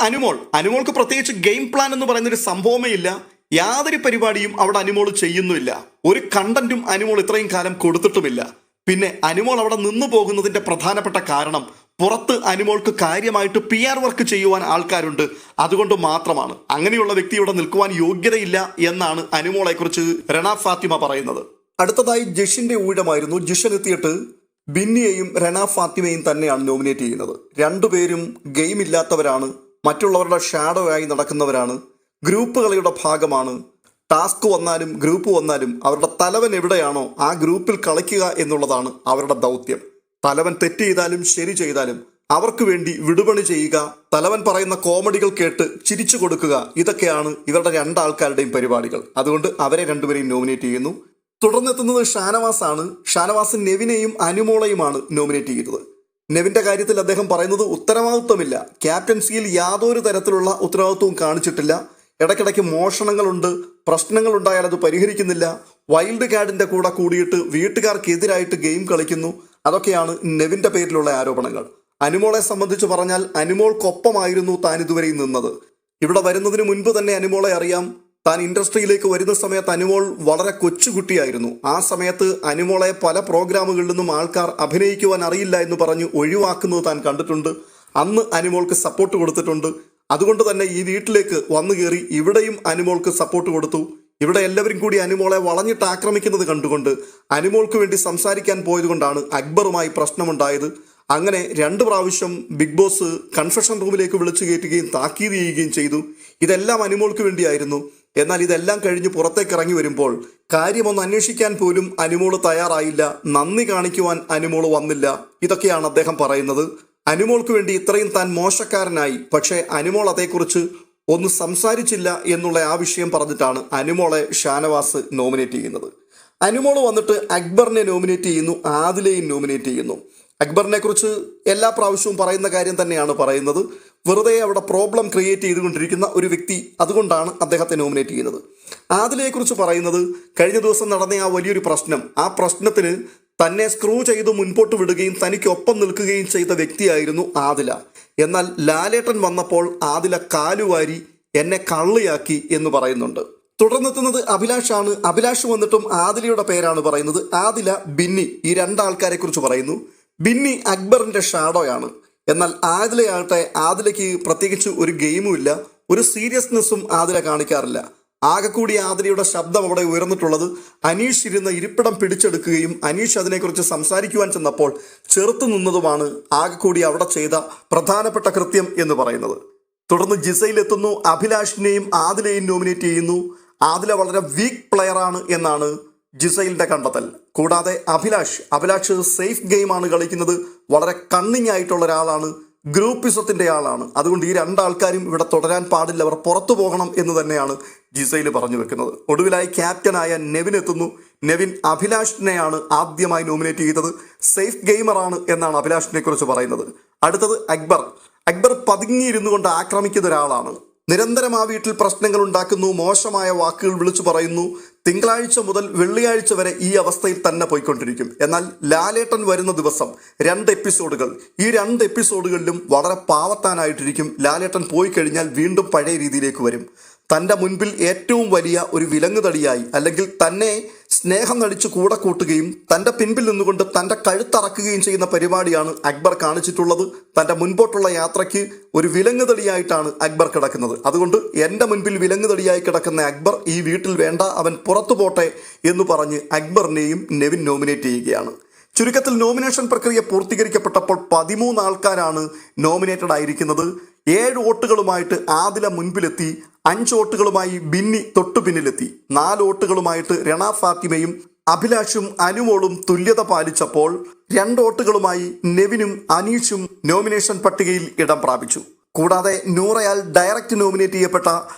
അനുമോൾക്ക് പ്രത്യേകിച്ച് ഗെയിം പ്ലാൻ എന്ന് പറയുന്നൊരു സംഭവമേ ഇല്ല. യാതൊരു പരിപാടിയും അവിടെ അനുമോൾ ചെയ്യുന്നുമില്ല. ഒരു കണ്ടന്റും അനുമോൾ ഇത്രയും കാലം കൊടുത്തിട്ടുമില്ല. പിന്നെ അനുമോൾ അവിടെ നിന്നു പോകുന്നതിന്റെ പ്രധാനപ്പെട്ട കാരണം പുറത്ത് അനുമോൾക്ക് കാര്യമായിട്ട് PR വർക്ക് ചെയ്യുവാൻ ആൾക്കാരുണ്ട്, അതുകൊണ്ട് മാത്രമാണ്. അങ്ങനെയുള്ള വ്യക്തി ഇവിടെ നിൽക്കുവാൻ യോഗ്യതയില്ല എന്നാണ് അനുമോളെ കുറിച്ച് രണ ഫാത്തിമ പറയുന്നത്. അടുത്തതായി ജിഷിന്റെ ഊഴമായിരുന്നു. ജിഷൻ എത്തിയിട്ട് ബിന്നിയെയും രണ ഫാത്തിമയും തന്നെയാണ് നോമിനേറ്റ് ചെയ്യുന്നത്. 2 പേരും ഗെയിം ഇല്ലാത്തവരാണ്, മറ്റുള്ളവരുടെ ഷാഡോ ആയി നടക്കുന്നവരാണ്, ഗ്രൂപ്പ് കളിയുടെ ഭാഗമാണ്. ടാസ്ക് വന്നാലും ഗ്രൂപ്പ് വന്നാലും അവരുടെ തലവൻ എവിടെയാണോ ആ ഗ്രൂപ്പിൽ കളിക്കുക എന്നുള്ളതാണ് അവരുടെ ദൗത്യം. തലവൻ തെറ്റ് ചെയ്താലും ശരി ചെയ്താലും അവർക്ക് വേണ്ടി വിടുപണി ചെയ്യുക, തലവൻ പറയുന്ന കോമഡികൾ കേട്ട് ചിരിച്ചു കൊടുക്കുക, ഇതൊക്കെയാണ് ഇവരുടെ രണ്ടാൾക്കാരുടെയും പരിപാടികൾ. അതുകൊണ്ട് അവരെ രണ്ടുപേരെയും നോമിനേറ്റ് ചെയ്യുന്നു. തുടർന്നെത്തുന്നത് ഷാനവാസ് ആണ്. ഷാനവാസ് നെവിനെയും അനുമോളയുമാണ് നോമിനേറ്റ് ചെയ്തത്. നെവിന്റെ കാര്യത്തിൽ അദ്ദേഹം പറയുന്നത് ഉത്തരവാദിത്വമില്ല, ക്യാപ്റ്റൻസിയിൽ യാതൊരു തരത്തിലുള്ള ഉത്തരവാദിത്വവും കാണിച്ചിട്ടില്ല, ഇടയ്ക്കിടയ്ക്ക് മോഷണങ്ങളുണ്ട്, പ്രശ്നങ്ങളുണ്ടായാൽ അത് പരിഹരിക്കുന്നില്ല, വൈൽഡ് കാർഡിന്റെ കൂടെ കൂടിയിട്ട് വീട്ടുകാർക്കെതിരായിട്ട് ഗെയിം കളിക്കുന്നു. അതൊക്കെയാണ് നെവിന്റെ പേരിലുള്ള ആരോപണങ്ങൾ. അനുമോളെ സംബന്ധിച്ച് പറഞ്ഞാൽ അനുമോൾക്കൊപ്പമായിരുന്നു താൻ ഇതുവരെയും നിന്നത്. ഇവിടെ വരുന്നതിന് മുൻപ് തന്നെ അനുമോളെ അറിയാം. താൻ ഇൻഡസ്ട്രിയിലേക്ക് വരുന്ന സമയത്ത് അനുമോൾ വളരെ കൊച്ചുകുട്ടിയായിരുന്നു. ആ സമയത്ത് അനുമോളെ പല പ്രോഗ്രാമുകളിൽ നിന്നും ആൾക്കാർ അഭിനയിക്കുവാൻ അറിയില്ല എന്ന് പറഞ്ഞ് ഒഴിവാക്കുന്നത് താൻ കണ്ടിട്ടുണ്ട്. അന്ന് അനുമോൾക്ക് സപ്പോർട്ട് കൊടുത്തിട്ടുണ്ട്. അതുകൊണ്ട് തന്നെ ഈ വീട്ടിലേക്ക് വന്നു കയറി ഇവിടെയും അനുമോൾക്ക് സപ്പോർട്ട് കൊടുത്തു. ഇവിടെ എല്ലാവരും കൂടി അനുമോളെ വളഞ്ഞിട്ട് ആക്രമിക്കുന്നത് കണ്ടുകൊണ്ട് അനുമോൾക്ക് വേണ്ടി സംസാരിക്കാൻ പോയതുകൊണ്ടാണ് അക്ബറുമായി പ്രശ്നമുണ്ടായത്. അങ്ങനെ 2 പ്രാവശ്യം ബിഗ് ബോസ് കൺഫെഷൻ റൂമിലേക്ക് വിളിച്ചു കയറ്റുകയും താക്കീത് ചെയ്യുകയും ചെയ്തു. ഇതെല്ലാം അനുമോൾക്ക് വേണ്ടിയായിരുന്നു. എന്നാൽ ഇതെല്ലാം കഴിഞ്ഞ് പുറത്തേക്ക് ഇറങ്ങി വരുമ്പോൾ കാര്യമൊന്ന് അന്വേഷിക്കാൻ പോലും അനുമോള് തയ്യാറായില്ല, നന്ദി കാണിക്കുവാൻ അനുമോള് വന്നില്ല. ഇതൊക്കെയാണ് അദ്ദേഹം പറയുന്നത്. അനുമോൾക്ക് വേണ്ടി ഇത്രയും താൻ മോശക്കാരനായി, പക്ഷേ അനുമോൾ അതേക്കുറിച്ച് ഒന്ന് സംസാരിച്ചില്ല എന്നുള്ള ആ വിഷയം പറഞ്ഞിട്ടാണ് അനുമോളെ ഷാനവാസ് നോമിനേറ്റ് ചെയ്യുന്നത്. അനുമോള് വന്നിട്ട് അക്ബറിനെ നോമിനേറ്റ് ചെയ്യുന്നു, ആദിലയും നോമിനേറ്റ് ചെയ്യുന്നു. അക്ബറിനെ കുറിച്ച് എല്ലാ പ്രാവശ്യവും പറയുന്ന കാര്യം തന്നെയാണ് പറയുന്നത്. വെറുതെ അവിടെ പ്രോബ്ലം ക്രിയേറ്റ് ചെയ്തുകൊണ്ടിരിക്കുന്ന ഒരു വ്യക്തി, അതുകൊണ്ടാണ് അദ്ദേഹത്തെ നോമിനേറ്റ് ചെയ്യുന്നത്. ആദിലയെക്കുറിച്ച് പറയുന്നത് കഴിഞ്ഞ ദിവസം നടന്ന ആ വലിയൊരു പ്രശ്നം, ആ പ്രശ്നത്തിന് തന്നെ സ്ക്രൂ ചെയ്ത് മുൻപോട്ട് വിടുകയും തനിക്കൊപ്പം നിൽക്കുകയും ചെയ്ത വ്യക്തിയായിരുന്നു ആദില. എന്നാൽ ലാലേട്ടൻ വന്നപ്പോൾ ആദില കാലുവാരി എന്നെ കള്ളിയാക്കി എന്ന് പറയുന്നുണ്ട്. തുടർന്നെത്തുന്നത് അഭിലാഷാണ്. അഭിലാഷ് വന്നിട്ടും ആദിലയുടെ പേരാണ് പറയുന്നത്. ആദില, ബിന്നി, ഈ 2 ആൾക്കാരെ കുറിച്ച് പറയുന്നു. ബിന്നി അക്ബറിന്റെ ഷാഡോയാണ്. എന്നാൽ ആദിലയാകട്ടെ, ആദിലയ്ക്ക് പ്രത്യേകിച്ച് ഒരു ഗെയിമും ഇല്ല, ഒരു സീരിയസ്നെസ്സും ആദില കാണിക്കാറില്ല. ആകെ കൂടി ആദിലയുടെ ശബ്ദം അവിടെ ഉയർന്നിട്ടുള്ളത് അനീഷ് ഇരുന്ന ഇരിപ്പിടം പിടിച്ചെടുക്കുകയും അനീഷ് അതിനെക്കുറിച്ച് സംസാരിക്കുവാൻ ചെന്നപ്പോൾ ചെറുത്തു നിന്നതുമാണ് ആകെ കൂടി അവിടെ ചെയ്ത പ്രധാനപ്പെട്ട കൃത്യം എന്ന് പറയുന്നത്. തുടർന്ന് ജിസയിലെത്തുന്നു. അഭിലാഷിനെയും ആദിലയെയും നോമിനേറ്റ് ചെയ്യുന്നു. ആദില വളരെ വീക്ക് പ്ലെയറാണ് എന്നാണ് ജിസയിലിന്റെ കണ്ടെത്തൽ. കൂടാതെ അഭിലാഷ് സേഫ് ഗെയിമാണ് കളിക്കുന്നത്, വളരെ കണ്ണിങ് ആയിട്ടുള്ള ഒരാളാണ്, ഗ്രൂപ്പിസത്തിന്റെ ആളാണ്. അതുകൊണ്ട് ഈ 2 ആൾക്കാരും ഇവിടെ തുടരാൻ പാടില്ല, അവർ പുറത്തു പോകണം എന്ന് തന്നെയാണ് ജിസയിൽ പറഞ്ഞു വെക്കുന്നത്. ഒടുവിലായി ക്യാപ്റ്റനായ നെവിൻ എത്തുന്നു. നെവിൻ അഭിലാഷിനെയാണ് ആദ്യമായി നോമിനേറ്റ് ചെയ്തത്. സേഫ് ഗെയിമറാണ് എന്നാണ് അഭിലാഷിനെ കുറിച്ച് പറയുന്നത്. അടുത്തത് അക്ബർ പതുങ്ങിയിരുന്നു കൊണ്ട് ആക്രമിക്കുന്ന ഒരാളാണ്. നിരന്തരം ആ വീട്ടിൽ പ്രശ്നങ്ങൾ ഉണ്ടാക്കുന്നു, മോശമായ വാക്കുകൾ വിളിച്ചു പറയുന്നു. തിങ്കളാഴ്ച മുതൽ വെള്ളിയാഴ്ച വരെ ഈ അവസ്ഥയിൽ തന്നെ പോയിക്കൊണ്ടിരിക്കും. എന്നാൽ ലാലേട്ടൻ വരുന്ന ദിവസം 2 എപ്പിസോഡുകൾ, ഈ 2 എപ്പിസോഡുകളിലും വളരെ പാവത്താനായിട്ടിരിക്കും. ലാലേട്ടൻ പോയി കഴിഞ്ഞാൽ വീണ്ടും പഴയ രീതിയിലേക്ക് വരും. തൻ്റെ മുൻപിൽ ഏറ്റവും വലിയ ഒരു വിലങ്ങുതടിയായി, അല്ലെങ്കിൽ തന്നെ സ്നേഹം നടിച്ച് കൂടെ കൂട്ടുകയും തൻ്റെ പിൻപിൽ നിന്നുകൊണ്ട് തൻ്റെ കഴുത്തറക്കുകയും ചെയ്യുന്ന പരിപാടിയാണ് അക്ബർ കാണിച്ചിട്ടുള്ളത്. തൻ്റെ മുൻപോട്ടുള്ള യാത്രയ്ക്ക് ഒരു വിലങ്ങുതടിയായിട്ടാണ് അക്ബർ കിടക്കുന്നത്. അതുകൊണ്ട് എൻ്റെ മുൻപിൽ വിലങ്ങുതടിയായി കിടക്കുന്ന അക്ബർ ഈ വീട്ടിൽ വേണ്ട, അവൻ പുറത്തു പോട്ടെ എന്ന് പറഞ്ഞ് അക്ബറിനെയും നെവിൻ നോമിനേറ്റ് ചെയ്യുകയാണ്. ചുരുക്കത്തിൽ നോമിനേഷൻ പ്രക്രിയ പൂർത്തീകരിക്കപ്പെട്ടപ്പോൾ 13 ആൾക്കാരാണ് നോമിനേറ്റഡ് ആയിരിക്കുന്നത്. 7 വോട്ടുകളുമായിട്ട് ആദില മുൻപിലെത്തി, 5 വോട്ടുകളുമായി ബിന്നി തൊട്ടു പിന്നിലെത്തി, 4 വോട്ടുകളുമായിട്ട് രണ ഫാത്തിമയും അഭിലാഷും അനുമോളും തുല്യത പാലിച്ചപ്പോൾ 2 വോട്ടുകളുമായി നെവിനും അനീഷും നോമിനേഷൻ പട്ടികയിൽ ഇടം പ്രാപിച്ചു. കൂടാതെ നൂറയാൽ ഡയറക്റ്റ് നോമിനേറ്റ് ചെയ്യപ്പെട്ട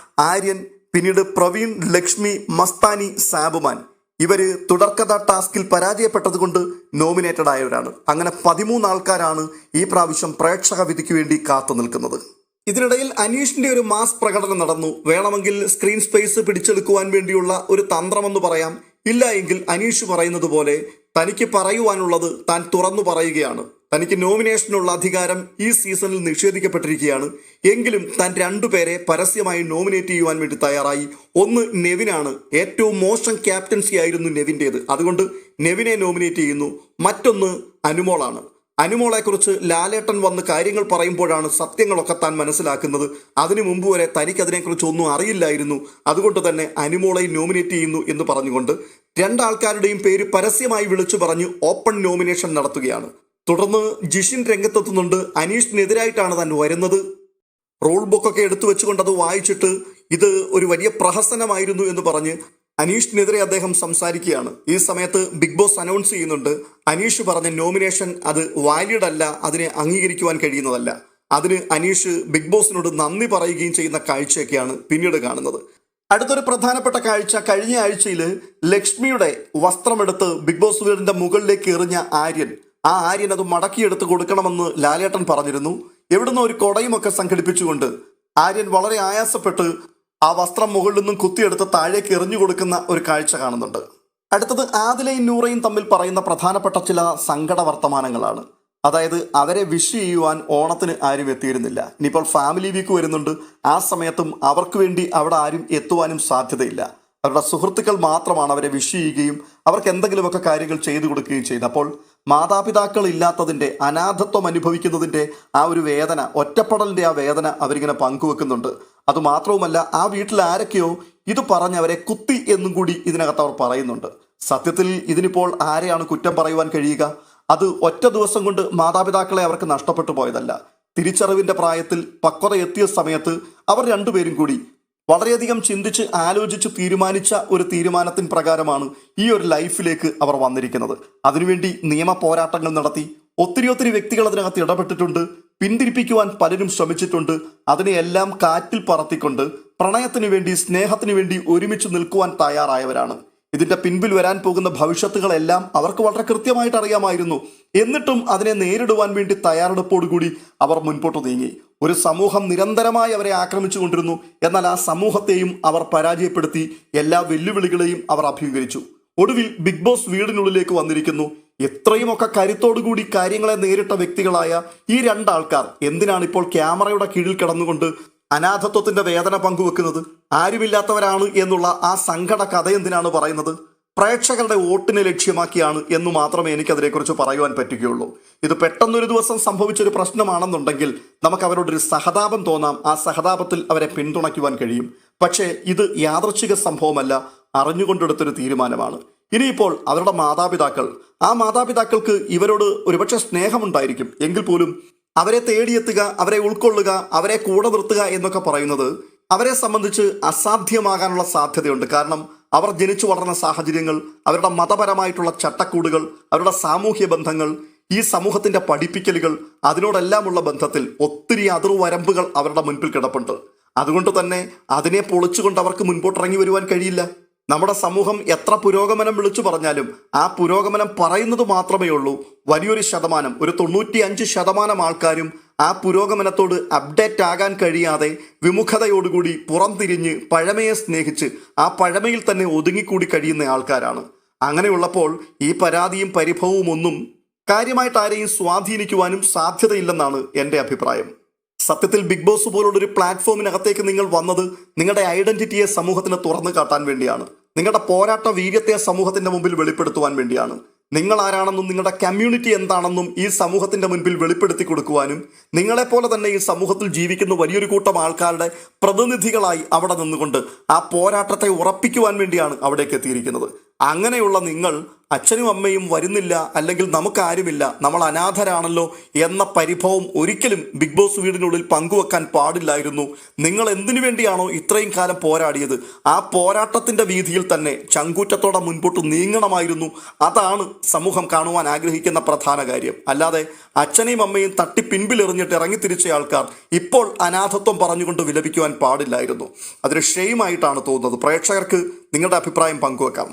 ആര്യൻ, പിന്നീട് പ്രവീൺ, ലക്ഷ്മി, മസ്താനി, സാബുമാൻ, ഇവര് തുടർക്കഥ ടാസ്കിൽ പരാജയപ്പെട്ടതുകൊണ്ട് നോമിനേറ്റഡ് ആയവരാണ്. അങ്ങനെ 13 ആൾക്കാരാണ് ഈ പ്രാവശ്യം പ്രേക്ഷക വിധിക്ക് വേണ്ടി കാത്തു നിൽക്കുന്നത്. ഇതിനിടയിൽ അനീഷിന്റെ ഒരു മാസ് പ്രകടനം നടന്നു. വേണമെങ്കിൽ സ്ക്രീൻ സ്പേസ് പിടിച്ചെടുക്കുവാൻ വേണ്ടിയുള്ള ഒരു തന്ത്രമെന്ന് പറയാം. ഇല്ല എങ്കിൽ അനീഷ് പറയുന്നത് പോലെ തനിക്ക് പറയുവാനുള്ളത് താൻ തുറന്നു പറയുകയാണ്. തനിക്ക് നോമിനേഷനുള്ള അധികാരം ഈ സീസണിൽ നിഷേധിക്കപ്പെട്ടിരിക്കുകയാണ്. എങ്കിലും താൻ 2 പേരെ പരസ്യമായി നോമിനേറ്റ് ചെയ്യുവാൻ വേണ്ടി തയ്യാറായി. ഒന്ന് നെവിനാണ്. ഏറ്റവും മോശം ക്യാപ്റ്റൻസി ആയിരുന്നു നെവിൻ്റേത്. അതുകൊണ്ട് നെവിനെ നോമിനേറ്റ് ചെയ്യുന്നു. മറ്റൊന്ന് അനുമോളാണ്. അനുമോളെക്കുറിച്ച് ലാലേട്ടൻ വന്ന് കാര്യങ്ങൾ പറയുമ്പോഴാണ് സത്യങ്ങളൊക്കെ താൻ മനസ്സിലാക്കുന്നത്. അതിനു മുമ്പ് വരെ തനിക്കതിനെക്കുറിച്ച് ഒന്നും അറിയില്ലായിരുന്നു. അതുകൊണ്ട് തന്നെ അനുമോളെ നോമിനേറ്റ് ചെയ്യുന്നു എന്ന് പറഞ്ഞുകൊണ്ട് 2 ആൾക്കാരുടെയും പേര് പരസ്യമായി വിളിച്ചു പറഞ്ഞ് ഓപ്പൺ നോമിനേഷൻ നടത്തുകയാണ്. തുടർന്ന് ജിഷിൻ രംഗത്തെത്തുന്നുണ്ട്. അനീഷിനെതിരായിട്ടാണ് താൻ വരുന്നത്. റൂൾ ബുക്കൊക്കെ എടുത്തു വെച്ചുകൊണ്ട് അത് വായിച്ചിട്ട് ഇത് ഒരു വലിയ പ്രഹസനമായിരുന്നു എന്ന് പറഞ്ഞ് അനീഷിനെതിരെ അദ്ദേഹം സംസാരിക്കുകയാണ്. ഈ സമയത്ത് ബിഗ് ബോസ് അനൗൺസ് ചെയ്യുന്നുണ്ട്, അനീഷ് പറഞ്ഞ നോമിനേഷൻ അത് വാലിഡ് അല്ല, അതിനെ അംഗീകരിക്കുവാൻ കഴിയുന്നതല്ല. അതിന് അനീഷ് ബിഗ് ബോസിനോട് നന്ദി പറയുകയും ചെയ്യുന്ന കാഴ്ചയൊക്കെയാണ് പിന്നീട് കാണുന്നത്. അടുത്തൊരു പ്രധാനപ്പെട്ട കാഴ്ച, കഴിഞ്ഞ ആഴ്ചയിൽ ലക്ഷ്മിയുടെ വസ്ത്രമെടുത്ത് ബിഗ് ബോസ് വീടിന്റെ മുകളിലേക്ക് എറിഞ്ഞ ആര്യൻ, ആ ആര്യൻ അത് മടക്കിയെടുത്ത് കൊടുക്കണമെന്ന് ലാലേട്ടൻ പറഞ്ഞിരുന്നു. എവിടുന്ന് ഒരു കൊടയുമൊക്കെ സംഘടിപ്പിച്ചുകൊണ്ട് ആര്യൻ വളരെ ആയാസപ്പെട്ട് ആ വസ്ത്രം മുകളിൽ നിന്നും കുത്തിയെടുത്ത് താഴേക്ക് എറിഞ്ഞു കൊടുക്കുന്ന ഒരു കാഴ്ച കാണുന്നുണ്ട്. അടുത്തത് ആദിലയും നൂറയും തമ്മിൽ പറയുന്ന പ്രധാനപ്പെട്ട ചില സങ്കട വർത്തമാനങ്ങളാണ്. അതായത് അവരെ വിഷ് ചെയ്യുവാൻ ഓണത്തിന് ആരും എത്തിയിരുന്നില്ല. ഇനിയിപ്പോൾ ഫാമിലി വീക്ക് വരുന്നുണ്ട്, ആ സമയത്തും അവർക്ക് വേണ്ടി അവിടെ ആരും എത്തുവാനും സാധ്യതയില്ല. അവരുടെ സുഹൃത്തുക്കൾ മാത്രമാണ് അവരെ വിഷ് ചെയ്യുകയും അവർക്ക് എന്തെങ്കിലുമൊക്കെ കാര്യങ്ങൾ ചെയ്തു കൊടുക്കുകയും ചെയ്തു. അപ്പോൾ മാതാപിതാക്കൾ ഇല്ലാത്തതിൻ്റെ, അനാഥത്വം അനുഭവിക്കുന്നതിൻ്റെ ആ ഒരു വേദന, ഒറ്റപ്പെടലിൻ്റെ ആ വേദന അവരിങ്ങനെ പങ്കുവെക്കുന്നുണ്ട്. അതുമാത്രവുമല്ല, ആ വീട്ടിൽ ആരൊക്കെയോ ഇത് പറഞ്ഞ് അവരെ കുത്തി എന്നും കൂടി ഇതിനകത്ത് അവർ പറയുന്നുണ്ട്. സത്യത്തിൽ ഇതിനിപ്പോൾ ആരെയാണ് കുറ്റം പറയുവാൻ കഴിയുക? അത് ഒറ്റ ദിവസം കൊണ്ട് മാതാപിതാക്കളെ അവർക്ക് നഷ്ടപ്പെട്ടു പോയതല്ല. തിരിച്ചറിവിൻ്റെ പ്രായത്തിൽ പക്വത എത്തിയ സമയത്ത് അവർ രണ്ടുപേരും കൂടി വളരെയധികം ചിന്തിച്ച് ആലോചിച്ച് തീരുമാനിച്ച ഒരു തീരുമാനത്തിന് പ്രകാരമാണ് ഈ ഒരു ലൈഫിലേക്ക് അവർ വന്നിരിക്കുന്നത്. അതിനുവേണ്ടി നിയമ പോരാട്ടങ്ങൾ നടത്തി ഒത്തിരി വ്യക്തികൾ അതിനകത്ത് ഇടപെട്ടിട്ടുണ്ട്. പിന്തിരിപ്പിക്കുവാൻ പലരും ശ്രമിച്ചിട്ടുണ്ട്. അതിനെയെല്ലാം കാറ്റിൽ പറത്തിക്കൊണ്ട് പ്രണയത്തിന് വേണ്ടി, സ്നേഹത്തിന് വേണ്ടി ഒരുമിച്ച് നിൽക്കുവാൻ തയ്യാറായവരാണ്. ഇതിന്റെ പിൻപിൽ വരാൻ പോകുന്ന ഭവിഷ്യത്തുകളെല്ലാം അവർക്ക് വളരെ കൃത്യമായിട്ട് അറിയാമായിരുന്നു. എന്നിട്ടും അതിനെ നേരിടുവാൻ വേണ്ടി തയ്യാറെടുപ്പോടുകൂടി അവർ മുൻപോട്ട് നീങ്ങി. ഒരു സമൂഹം നിരന്തരമായി അവരെ ആക്രമിച്ചുകൊണ്ടിരുന്നു. എന്നാൽ ആ സമൂഹത്തെയും അവർ പരാജയപ്പെടുത്തി എല്ലാ വെല്ലുവിളികളെയും അവർ അഭിമുഖീകരിച്ചു. ഒടുവിൽ ബിഗ് ബോസ് വീടിനുള്ളിലേക്ക് വന്നിരിക്കുന്നു. എത്രയുമൊക്കെ കരുത്തോടുകൂടി കാര്യങ്ങളെ നേരിട്ട വ്യക്തികളായ ഈ രണ്ടാൾക്കാർ എന്തിനാണ് ഇപ്പോൾ ക്യാമറയുടെ കീഴിൽ കിടന്നുകൊണ്ട് അനാഥത്വത്തിന്റെ വേദന പങ്കുവെക്കുന്നത്? ആരുമില്ലാത്തവരാണ് എന്നുള്ള ആ സങ്കട കഥ എന്തിനാണ് പറയുന്നത്? പ്രേക്ഷകരുടെ വോട്ടിനെ ലക്ഷ്യമാക്കിയാണ് എന്ന് മാത്രമേ എനിക്കതിനെക്കുറിച്ച് പറയുവാൻ പറ്റുകയുള്ളൂ. ഇത് പെട്ടെന്നൊരു ദിവസം സംഭവിച്ചൊരു പ്രശ്നമാണെന്നുണ്ടെങ്കിൽ നമുക്ക് അവരോടൊരു സഹതാപം തോന്നാം, ആ സഹതാപത്തിൽ അവരെ പിന്തുണയ്ക്കുവാൻ കഴിയും. പക്ഷേ ഇത് യാദൃച്ഛിക സംഭവമല്ല, അറിഞ്ഞുകൊണ്ടെടുത്തൊരു തീരുമാനമാണ്. ഇനിയിപ്പോൾ അവരുടെ മാതാപിതാക്കൾ, ആ മാതാപിതാക്കൾക്ക് ഇവരോട് ഒരുപക്ഷെ സ്നേഹമുണ്ടായിരിക്കും, എങ്കിൽ പോലും അവരെ തേടിയെത്തുക, അവരെ ഉൾക്കൊള്ളുക, അവരെ കൂടെ നിർത്തുക എന്നൊക്കെ പറയുന്നത് അവരെ സംബന്ധിച്ച് അസാധ്യമാകാനുള്ള സാധ്യതയുണ്ട്. കാരണം അവർ ജനിച്ചു വളർന്ന സാഹചര്യങ്ങൾ, അവരുടെ മതപരമായിട്ടുള്ള ചട്ടക്കൂടുകൾ, അവരുടെ സാമൂഹ്യ ബന്ധങ്ങൾ, ഈ സമൂഹത്തിന്റെ പഠിപ്പിക്കലുകൾ, അതിനോടെല്ലാമുള്ള ബന്ധത്തിൽ ഒത്തിരി അതിർവരമ്പുകൾ അവരുടെ മുൻപിൽ കിടപ്പുണ്ട്. അതുകൊണ്ട് തന്നെ അതിനെ പൊളിച്ചുകൊണ്ട് അവർക്ക് മുൻപോട്ടിറങ്ങി വരുവാൻ കഴിയില്ല. നമ്മുടെ സമൂഹം എത്ര പുരോഗമനം വിളിച്ചു പറഞ്ഞാലും ആ പുരോഗമനം പറയുന്നത് മാത്രമേ ഉള്ളൂ. വലിയൊരു ശതമാനം, ഒരു 95% ആൾക്കാരും ആ പുരോഗമനത്തോട് അപ്ഡേറ്റ് ആകാൻ കഴിയാതെ വിമുഖതയോടുകൂടി പുറംതിരിഞ്ഞ് പഴമയെ സ്നേഹിച്ച് ആ പഴമയിൽ തന്നെ ഒതുങ്ങിക്കൂടി കഴിയുന്ന ആൾക്കാരാണ്. അങ്ങനെയുള്ളപ്പോൾ ഈ പരാതിയും പരിഭവവും ഒന്നും കാര്യമായിട്ട് ആരെയും സ്വാധീനിക്കുവാനും സാധ്യതയില്ലെന്നാണ് എൻ്റെ അഭിപ്രായം. സത്യത്തിൽ ബിഗ് ബോസ് പോലുള്ളൊരു പ്ലാറ്റ്ഫോമിനകത്തേക്ക് നിങ്ങൾ വന്നത് നിങ്ങളുടെ ഐഡന്റിറ്റിയെ സമൂഹത്തിന് തുറന്നു കാട്ടാൻ വേണ്ടിയാണ്. നിങ്ങളുടെ പോരാട്ട വീര്യത്തെ സമൂഹത്തിന്റെ മുമ്പിൽ വെളിപ്പെടുത്തുവാൻ വേണ്ടിയാണ്. നിങ്ങൾ ആരാണെന്നും നിങ്ങളുടെ കമ്മ്യൂണിറ്റി എന്താണെന്നും ഈ സമൂഹത്തിന്റെ മുൻപിൽ വെളിപ്പെടുത്തി കൊടുക്കുവാനും നിങ്ങളെപ്പോലെ തന്നെ ഈ സമൂഹത്തിൽ ജീവിക്കുന്ന വലിയൊരു കൂട്ടം ആൾക്കാരുടെ പ്രതിനിധികളായി അവിടെ നിന്നുകൊണ്ട് ആ പോരാട്ടത്തെ ഉറപ്പിക്കുവാൻ വേണ്ടിയാണ് അവിടേക്ക് എത്തിയിരിക്കുന്നത്. അങ്ങനെയുള്ള നിങ്ങൾ അച്ഛനും അമ്മയും വരുന്നില്ല, അല്ലെങ്കിൽ നമുക്കാരുമില്ല, നമ്മൾ അനാഥരാണല്ലോ എന്ന പരിഭവം ഒരിക്കലും ബിഗ് ബോസ് വീടിനുള്ളിൽ പങ്കുവെക്കാൻ പാടില്ലായിരുന്നു. നിങ്ങൾ എന്തിനു വേണ്ടിയാണോ ഇത്രയും കാലം പോരാടിയത്, ആ പോരാട്ടത്തിന്റെ വീതിയിൽ തന്നെ ചങ്കൂറ്റത്തോടെ മുൻപോട്ട് നീങ്ങണമായിരുന്നു. അതാണ് സമൂഹം കാണുവാൻ ആഗ്രഹിക്കുന്ന പ്രധാന കാര്യം. അല്ലാതെ അച്ഛനെയും അമ്മയും തട്ടി പിൻപിലെറിഞ്ഞിട്ട് ഇറങ്ങിത്തിരിച്ച ആൾക്കാർ ഇപ്പോൾ അനാഥത്വം പറഞ്ഞുകൊണ്ട് വിലപിക്കുവാൻ പാടില്ലായിരുന്നു. അതൊരു ഷെയിമായിട്ടാണ് തോന്നുന്നത്. പ്രേക്ഷകർക്ക് നിങ്ങളുടെ അഭിപ്രായം പങ്കുവെക്കാം.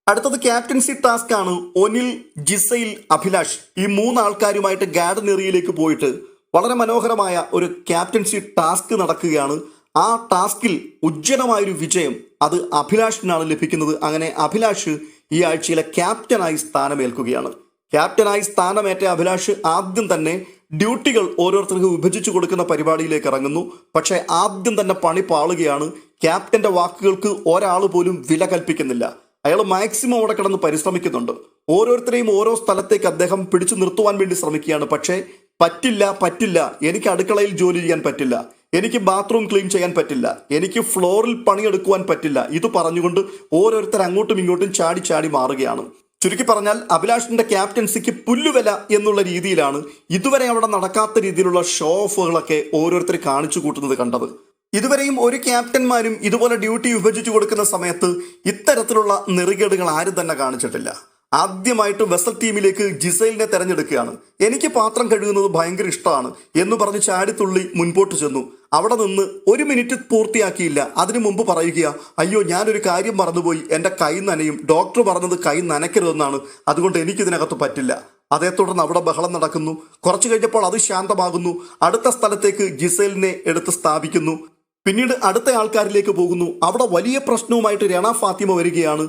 അടുത്തത് ക്യാപ്റ്റൻസി ടാസ്ക് ആണ്. ഒനിൽ, ജിസൈൽ, അഭിലാഷ് ഈ 3 ആൾക്കാരുമായിട്ട് ഗാർഡൻ ഏരിയയിലേക്ക് പോയിട്ട് വളരെ മനോഹരമായ ഒരു ക്യാപ്റ്റൻസി ടാസ്ക് നടക്കുകയാണ്. ആ ടാസ്കിൽ ഉജ്ജ്വലമായൊരു വിജയം അത് അഭിലാഷിനാണ് ലഭിക്കുന്നത്. അങ്ങനെ അഭിലാഷ് ഈ ആഴ്ചയിലെ ക്യാപ്റ്റനായി സ്ഥാനമേൽക്കുകയാണ്. ക്യാപ്റ്റനായി സ്ഥാനമേറ്റ അഭിലാഷ് ആദ്യം തന്നെ ഡ്യൂട്ടികൾ ഓരോരുത്തർക്ക് വിഭജിച്ചു കൊടുക്കുന്ന പരിപാടിയിലേക്ക് ഇറങ്ങുന്നു. പക്ഷേ ആദ്യം തന്നെ പണി പാളുകയാണ്. ക്യാപ്റ്റന്റെ വാക്കുകൾക്ക് ഒരാൾ പോലും വില കൽപ്പിക്കുന്നില്ല. അയാൾ മാക്സിമം അവിടെ കിടന്ന് പരിശ്രമിക്കുന്നുണ്ട്. ഓരോരുത്തരെയും ഓരോ സ്ഥലത്തേക്ക് അദ്ദേഹം പിടിച്ചു നിർത്തുവാൻ വേണ്ടി ശ്രമിക്കുകയാണ്. പക്ഷേ പറ്റില്ല, എനിക്ക് അടുക്കളയിൽ ജോലി ചെയ്യാൻ പറ്റില്ല, എനിക്ക് ബാത്റൂം ക്ലീൻ ചെയ്യാൻ പറ്റില്ല, എനിക്ക് ഫ്ലോറിൽ പണിയെടുക്കുവാൻ പറ്റില്ല, ഇത് പറഞ്ഞുകൊണ്ട് ഓരോരുത്തർ അങ്ങോട്ടും ഇങ്ങോട്ടും ചാടി മാറുകയാണ്. ചുരുക്കി പറഞ്ഞാൽ അഭിലാഷിന്റെ ക്യാപ്റ്റൻസിക്ക് പുല്ലുവില എന്നുള്ള രീതിയിലാണ് ഇതുവരെ അവിടെ നടക്കാത്ത രീതിയിലുള്ള ഷോ ഓഫുകളൊക്കെ ഓരോരുത്തർ കാണിച്ചു കൂട്ടുന്നത് കണ്ടത്. ഇതുവരെയും ഒരു ക്യാപ്റ്റന്മാരും ഇതുപോലെ ഡ്യൂട്ടി വിഭജിച്ചു കൊടുക്കുന്ന സമയത്ത് ഇത്തരത്തിലുള്ള നെറികേടുകൾ ആരും തന്നെ കാണിച്ചിട്ടില്ല. ആദ്യമായിട്ട് വെസൽ ടീമിലേക്ക് ജിസൈലിനെ തെരഞ്ഞെടുക്കുകയാണ്. എനിക്ക് പാത്രം കഴുകുന്നത് ഭയങ്കര ഇഷ്ടമാണ് എന്ന് പറഞ്ഞ് ചാടിത്തുള്ളി മുൻപോട്ട് ചെന്നു. അവിടെ നിന്ന് 1 മിനിറ്റ് പൂർത്തിയാക്കിയില്ല. അതിനു മുമ്പ് പറയുക, അയ്യോ ഞാനൊരു കാര്യം മറന്നുപോയി, എൻ്റെ കൈ നനയും, ഡോക്ടർ പറഞ്ഞത് കൈ നനയ്ക്കരുതെന്നാണ്, അതുകൊണ്ട് എനിക്കിതിനകത്ത് പറ്റില്ല. അതേ തുടർന്ന് അവിടെ ബഹളം നടക്കുന്നു. കുറച്ചു കഴിഞ്ഞപ്പോൾ അത് ശാന്തമാകുന്നു. അടുത്ത സ്ഥലത്തേക്ക് ജിസൈലിനെ എടുത്ത് സ്ഥാപിക്കുന്നു. പിന്നീട് അടുത്ത ആൾക്കാരിലേക്ക് പോകുന്നു. അവിടെ വലിയ പ്രശ്നവുമായിട്ട് രണ ഫാത്തിമ വരികയാണ്.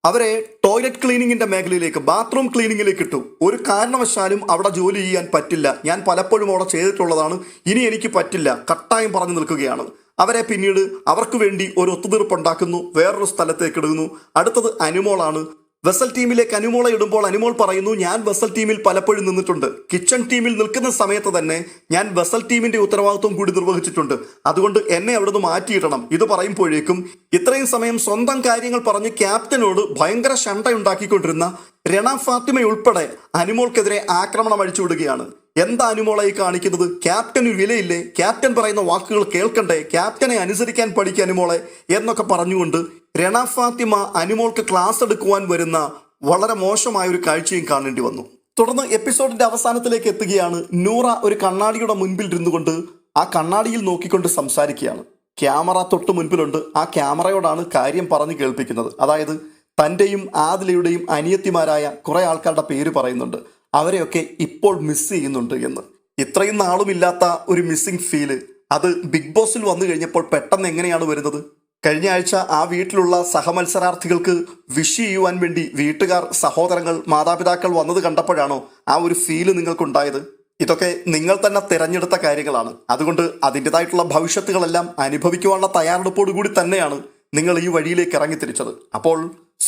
അവരെ ടോയ്ലറ്റ് ക്ലീനിങ്ങിന്റെ മേഖലയിലേക്ക്, ബാത്റൂം ക്ലീനിങ്ങിലേക്ക് ഇട്ടു. ഒരു കാരണവശാലും അവിടെ ജോലി ചെയ്യാൻ പറ്റില്ല, ഞാൻ പലപ്പോഴും അവിടെ ചെയ്തിട്ടുള്ളതാണ്, ഇനി എനിക്ക് പറ്റില്ല, കട്ടായം പറഞ്ഞു നിൽക്കുകയാണ്. അവരെ പിന്നീട് അവർക്ക് വേണ്ടി ഒരു ഒത്തുതീർപ്പുണ്ടാക്കുന്നു, വേറൊരു സ്ഥലത്തേക്ക് ഇടുന്നു. അടുത്തത് അനുമോളാണ്. വെസൽ ടീമിലേക്ക് അനുമോളെ ഇടുമ്പോൾ അനുമോൾ പറയുന്നു, ഞാൻ വെസൽ ടീമിൽ പലപ്പോഴും നിന്നിട്ടുണ്ട്, കിച്ചൺ ടീമിൽ നിൽക്കുന്ന സമയത്ത് തന്നെ ഞാൻ വെസൽ ടീമിന്റെ ഉത്തരവാദിത്വം കൂടി നിർവഹിച്ചിട്ടുണ്ട്, അതുകൊണ്ട് എന്നെ അവിടെ നിന്ന് മാറ്റിയിടണം. ഇത് പറയുമ്പോഴേക്കും ഇത്രയും സമയം സ്വന്തം കാര്യങ്ങൾ പറഞ്ഞ് ക്യാപ്റ്റനോട് ഭയങ്കര ശണ്ടയുണ്ടാക്കിക്കൊണ്ടിരുന്ന രണ ഫാത്തിമയുൾപ്പെടെ അനുമോൾക്കെതിരെ ആക്രമണം അഴിച്ചുവിടുകയാണ്. എന്താ അനുമോളായി കാണിക്കുന്നത്? ക്യാപ്റ്റന് വിലയില്ലേ? ക്യാപ്റ്റൻ പറയുന്ന വാക്കുകൾ കേൾക്കണ്ടേ? ക്യാപ്റ്റനെ അനുസരിക്കാൻ പഠിക്കുക അനുമോളെ എന്നൊക്കെ പറഞ്ഞുകൊണ്ട് രണ ഫാത്തിമ അനുമോൾക്ക് ക്ലാസ് എടുക്കുവാൻ വരുന്ന വളരെ മോശമായ ഒരു കാഴ്ചയും കാണേണ്ടി വന്നു. തുടർന്ന് എപ്പിസോഡിന്റെ അവസാനത്തിലേക്ക് എത്തുകയാണ്. നൂറ ഒരു കണ്ണാടിയുടെ മുൻപിൽ ഇരുന്നുകൊണ്ട് ആ കണ്ണാടിയിൽ നോക്കിക്കൊണ്ട് സംസാരിക്കുകയാണ്. ക്യാമറ തൊട്ട് മുൻപിലുണ്ട്. ആ ക്യാമറയോടാണ് കാര്യം പറഞ്ഞു കേൾപ്പിക്കുന്നത്. അതായത് തൻ്റെയും ആദിലയുടെയും അനിയത്തിമാരായ കുറെ ആൾക്കാരുടെ പേര് പറയുന്നുണ്ട്. അവരെയൊക്കെ ഇപ്പോൾ മിസ് ചെയ്യുന്നുണ്ട് എന്ന്. ഇത്രയും നാളുമില്ലാത്ത ഒരു മിസ്സിംഗ് ഫീല് അത് ബിഗ് ബോസിൽ വന്നു കഴിഞ്ഞപ്പോൾ പെട്ടെന്ന് എങ്ങനെയാണ് വരുന്നത്? കഴിഞ്ഞ ആഴ്ച ആ വീട്ടിലുള്ള സഹമത്സരാർത്ഥികൾക്ക് വിഷ് ചെയ്യുവാൻ വേണ്ടി വീട്ടുകാർ, സഹോദരങ്ങൾ, മാതാപിതാക്കൾ വന്നത് കണ്ടപ്പോഴാണോ ആ ഒരു ഫീല് നിങ്ങൾക്കുണ്ടായത്? ഇതൊക്കെ നിങ്ങൾ തന്നെ തിരഞ്ഞെടുത്ത കാര്യങ്ങളാണ്. അതുകൊണ്ട് അതിൻ്റെതായിട്ടുള്ള ഭവിഷ്യത്തുകളെല്ലാം അനുഭവിക്കുവാനുള്ള തയ്യാറെടുപ്പോടുകൂടി തന്നെയാണ് നിങ്ങൾ ഈ വഴിയിലേക്ക് ഇറങ്ങിത്തിരിച്ചത്. അപ്പോൾ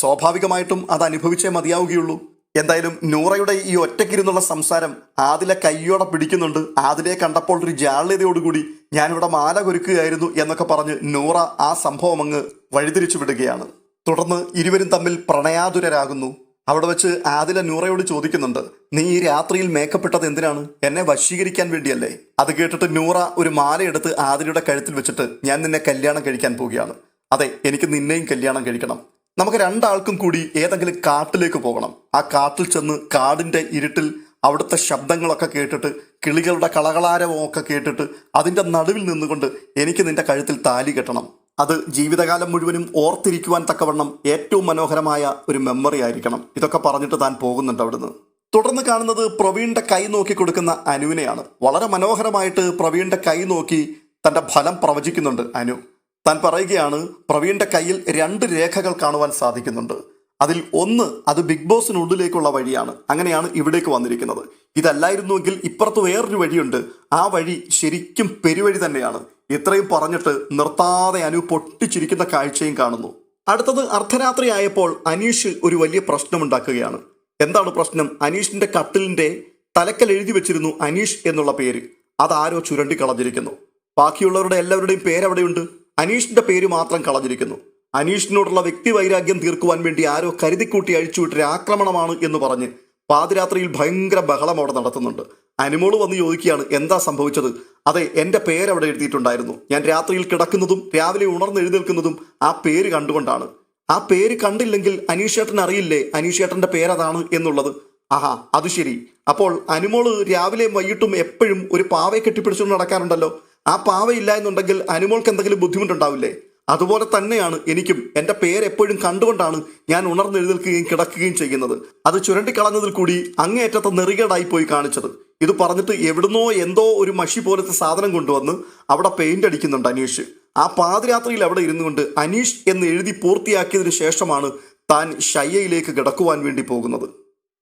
സ്വാഭാവികമായിട്ടും അത് അനുഭവിച്ചേ മതിയാവുകയുള്ളൂ. എന്തായാലും നൂറയുടെ ഈ ഒറ്റയ്ക്കിരുന്നുള്ള സംസാരം ആദിലെ കയ്യോടെ പിടിക്കുന്നുണ്ട്. ആദിലെ കണ്ടപ്പോൾ ഒരു ജാള്യതയോടുകൂടി ഞാനിവിടെ മാല കൊരുക്കുകയായിരുന്നു എന്നൊക്കെ പറഞ്ഞ് നൂറ ആ സംഭവം അങ്ങ് വഴിതിരിച്ചു വിടുകയാണ്. തുടർന്ന് ഇരുവരും തമ്മിൽ പ്രണയാതുരരാകുന്നു. അവിടെ വെച്ച് ആദില നൂറയോട് ചോദിക്കുന്നുണ്ട്, നീ ഈ രാത്രിയിൽ മേക്കപ്പ് ഇട്ടത് എന്തിനാണ്? എന്നെ വശീകരിക്കാൻ വേണ്ടിയല്ലേ? അത് കേട്ടിട്ട് നൂറ ഒരു മാലയെടുത്ത് ആദിലയുടെ കഴുത്തിൽ വെച്ചിട്ട്, ഞാൻ നിന്നെ കല്യാണം കഴിക്കാൻ പോവുകയാണ്. അതെ, എനിക്ക് നിന്നെയും കല്യാണം കഴിക്കണം. നമുക്ക് രണ്ടാൾക്കും കൂടി ഏതെങ്കിലും കാട്ടിലേക്ക് പോകണം. ആ കാട്ടിൽ ചെന്ന് കാടിൻ്റെ ഇരുട്ടിൽ അവിടുത്തെ ശബ്ദങ്ങളൊക്കെ കേട്ടിട്ട്, കിളികളുടെ കളകളാരവമൊക്കെ കേട്ടിട്ട് അതിൻ്റെ നടുവിൽ നിന്നുകൊണ്ട് എനിക്ക് നിന്റെ കഴുത്തിൽ താലി കെട്ടണം. അത് ജീവിതകാലം മുഴുവനും ഓർത്തിരിക്കുവാൻ തക്കവണ്ണം ഏറ്റവും മനോഹരമായ ഒരു മെമ്മറി ആയിരിക്കണം. ഇതൊക്കെ പറഞ്ഞിട്ട് താൻ പോകുന്നുണ്ട് അവിടുന്ന്. തുടർന്ന് കാണുന്നത് പ്രവീണിന്റെ കൈ നോക്കി കൊടുക്കുന്ന അനുവിനെയാണ്. വളരെ മനോഹരമായിട്ട് പ്രവീണിന്റെ കൈ നോക്കി തൻ്റെ ഫലം പ്രവചിക്കുന്നുണ്ട് അനു. താൻ പറയുകയാണ്, പ്രവീണിന്റെ കയ്യിൽ 2 രേഖകൾ കാണുവാൻ സാധിക്കുന്നുണ്ട്. അതിൽ ഒന്ന് അത് ബിഗ് ബോസിനുള്ളിലേക്കുള്ള വഴിയാണ്. അങ്ങനെയാണ് ഇവിടേക്ക് വന്നിരിക്കുന്നത്. ഇതല്ലായിരുന്നുവെങ്കിൽ ഇപ്പുറത്ത് വേറൊരു വഴിയുണ്ട്. ആ വഴി ശരിക്കും പെരുവഴി തന്നെയാണ്. ഇത്രയും പറഞ്ഞിട്ട് നിർത്താതെ അനു പൊട്ടിച്ചിരിക്കുന്ന കാഴ്ചയും കാണുന്നു. അടുത്തത് അർദ്ധരാത്രി ആയപ്പോൾ അനീഷ് ഒരു വലിയ പ്രശ്നമുണ്ടാക്കുകയാണ്. എന്താണ് പ്രശ്നം? അനീഷിന്റെ കട്ടിലിന്റെ തലക്കൽ എഴുതി വെച്ചിരുന്നു അനീഷ് എന്നുള്ള പേര്. അതാരോ ചുരണ്ടിക്കളഞ്ഞിരിക്കുന്നു. ബാക്കിയുള്ളവരുടെ എല്ലാവരുടെയും പേരവിടെയുണ്ട്. അനീഷിന്റെ പേര് മാത്രം കളഞ്ഞിരിക്കുന്നു. അനീഷിനോടുള്ള വ്യക്തി വൈരാഗ്യം തീർക്കുവാൻ വേണ്ടി ആരോ കരുതിക്കൂട്ടി അഴിച്ചുവിട്ടൊരു ആക്രമണമാണ് എന്ന് പറഞ്ഞ് പാതിരാത്രിയിൽ ഭയങ്കര ബഹളം അവിടെ നടത്തുന്നുണ്ട്. അനുമോള് വന്ന് ചോദിക്കുകയാണ്, എന്താ സംഭവിച്ചത്? അതെ, എൻ്റെ പേരവിടെ എഴുതിയിട്ടുണ്ടായിരുന്നു. ഞാൻ രാത്രിയിൽ കിടക്കുന്നതും രാവിലെ ഉണർന്ന് എഴുന്നേൽക്കുന്നതും ആ പേര് കണ്ടുകൊണ്ടാണ്. ആ പേര് കണ്ടില്ലെങ്കിൽ അനീഷേട്ടൻ അറിയില്ലേ അനീഷേട്ടൻ്റെ പേരതാണ് എന്നുള്ളത്? ആഹാ, അത് ശരി. അപ്പോൾ അനുമോള് രാവിലെയും വൈകിട്ടും എപ്പോഴും ഒരു പാവയെ കെട്ടിപ്പിടിച്ചുകൊണ്ട് നടക്കാറുണ്ടല്ലോ. ആ പാവയില്ല എന്നുണ്ടെങ്കിൽ അനുമോൾക്ക് എന്തെങ്കിലും ബുദ്ധിമുട്ടുണ്ടാവില്ലേ? അതുപോലെ തന്നെയാണ് എനിക്കും. എൻ്റെ പേര് എപ്പോഴും കണ്ടുകൊണ്ടാണ് ഞാൻ ഉണർന്നെഴുന്നേൽക്കുകയും കിടക്കുകയും ചെയ്യുന്നത്. അത് ചുരണ്ടിക്കളഞ്ഞതിൽ കൂടി അങ്ങേയറ്റത്തെ നെറികേടായി പോയി കാണിച്ചത്. ഇത് പറഞ്ഞിട്ട് എവിടുന്നോ എന്തോ ഒരു മഷി പോലത്തെ സാധനം കൊണ്ടുവന്ന് അവിടെ പെയിന്റ് അടിക്കുന്നുണ്ട് അനീഷ്. ആ പാതിരാത്രിയിൽ അവിടെ ഇരുന്നു കൊണ്ട് അനീഷ് എന്ന് എഴുതി പൂർത്തിയാക്കിയതിനു ശേഷമാണ് താൻ ഷയ്യയിലേക്ക് കിടക്കുവാൻ വേണ്ടി പോകുന്നത്.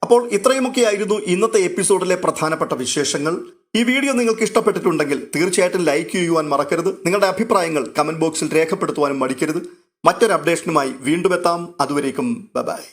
അപ്പോൾ ഇത്രയുമൊക്കെയായിരുന്നു ഇന്നത്തെ എപ്പിസോഡിലെ പ്രധാനപ്പെട്ട വിശേഷങ്ങൾ. ഈ വീഡിയോ നിങ്ങൾക്ക് ഇഷ്ടപ്പെട്ടിട്ടുണ്ടെങ്കിൽ തീർച്ചയായിട്ടും ലൈക്ക് ചെയ്യുവാൻ മറക്കരുത്. നിങ്ങളുടെ അഭിപ്രായങ്ങൾ കമന്റ് ബോക്സിൽ രേഖപ്പെടുത്തുവാനും മടിക്കരുത്. മറ്റൊരു അപ്ഡേഷനുമായി വീണ്ടും എത്താം. അതുവരേക്കും ബൈ.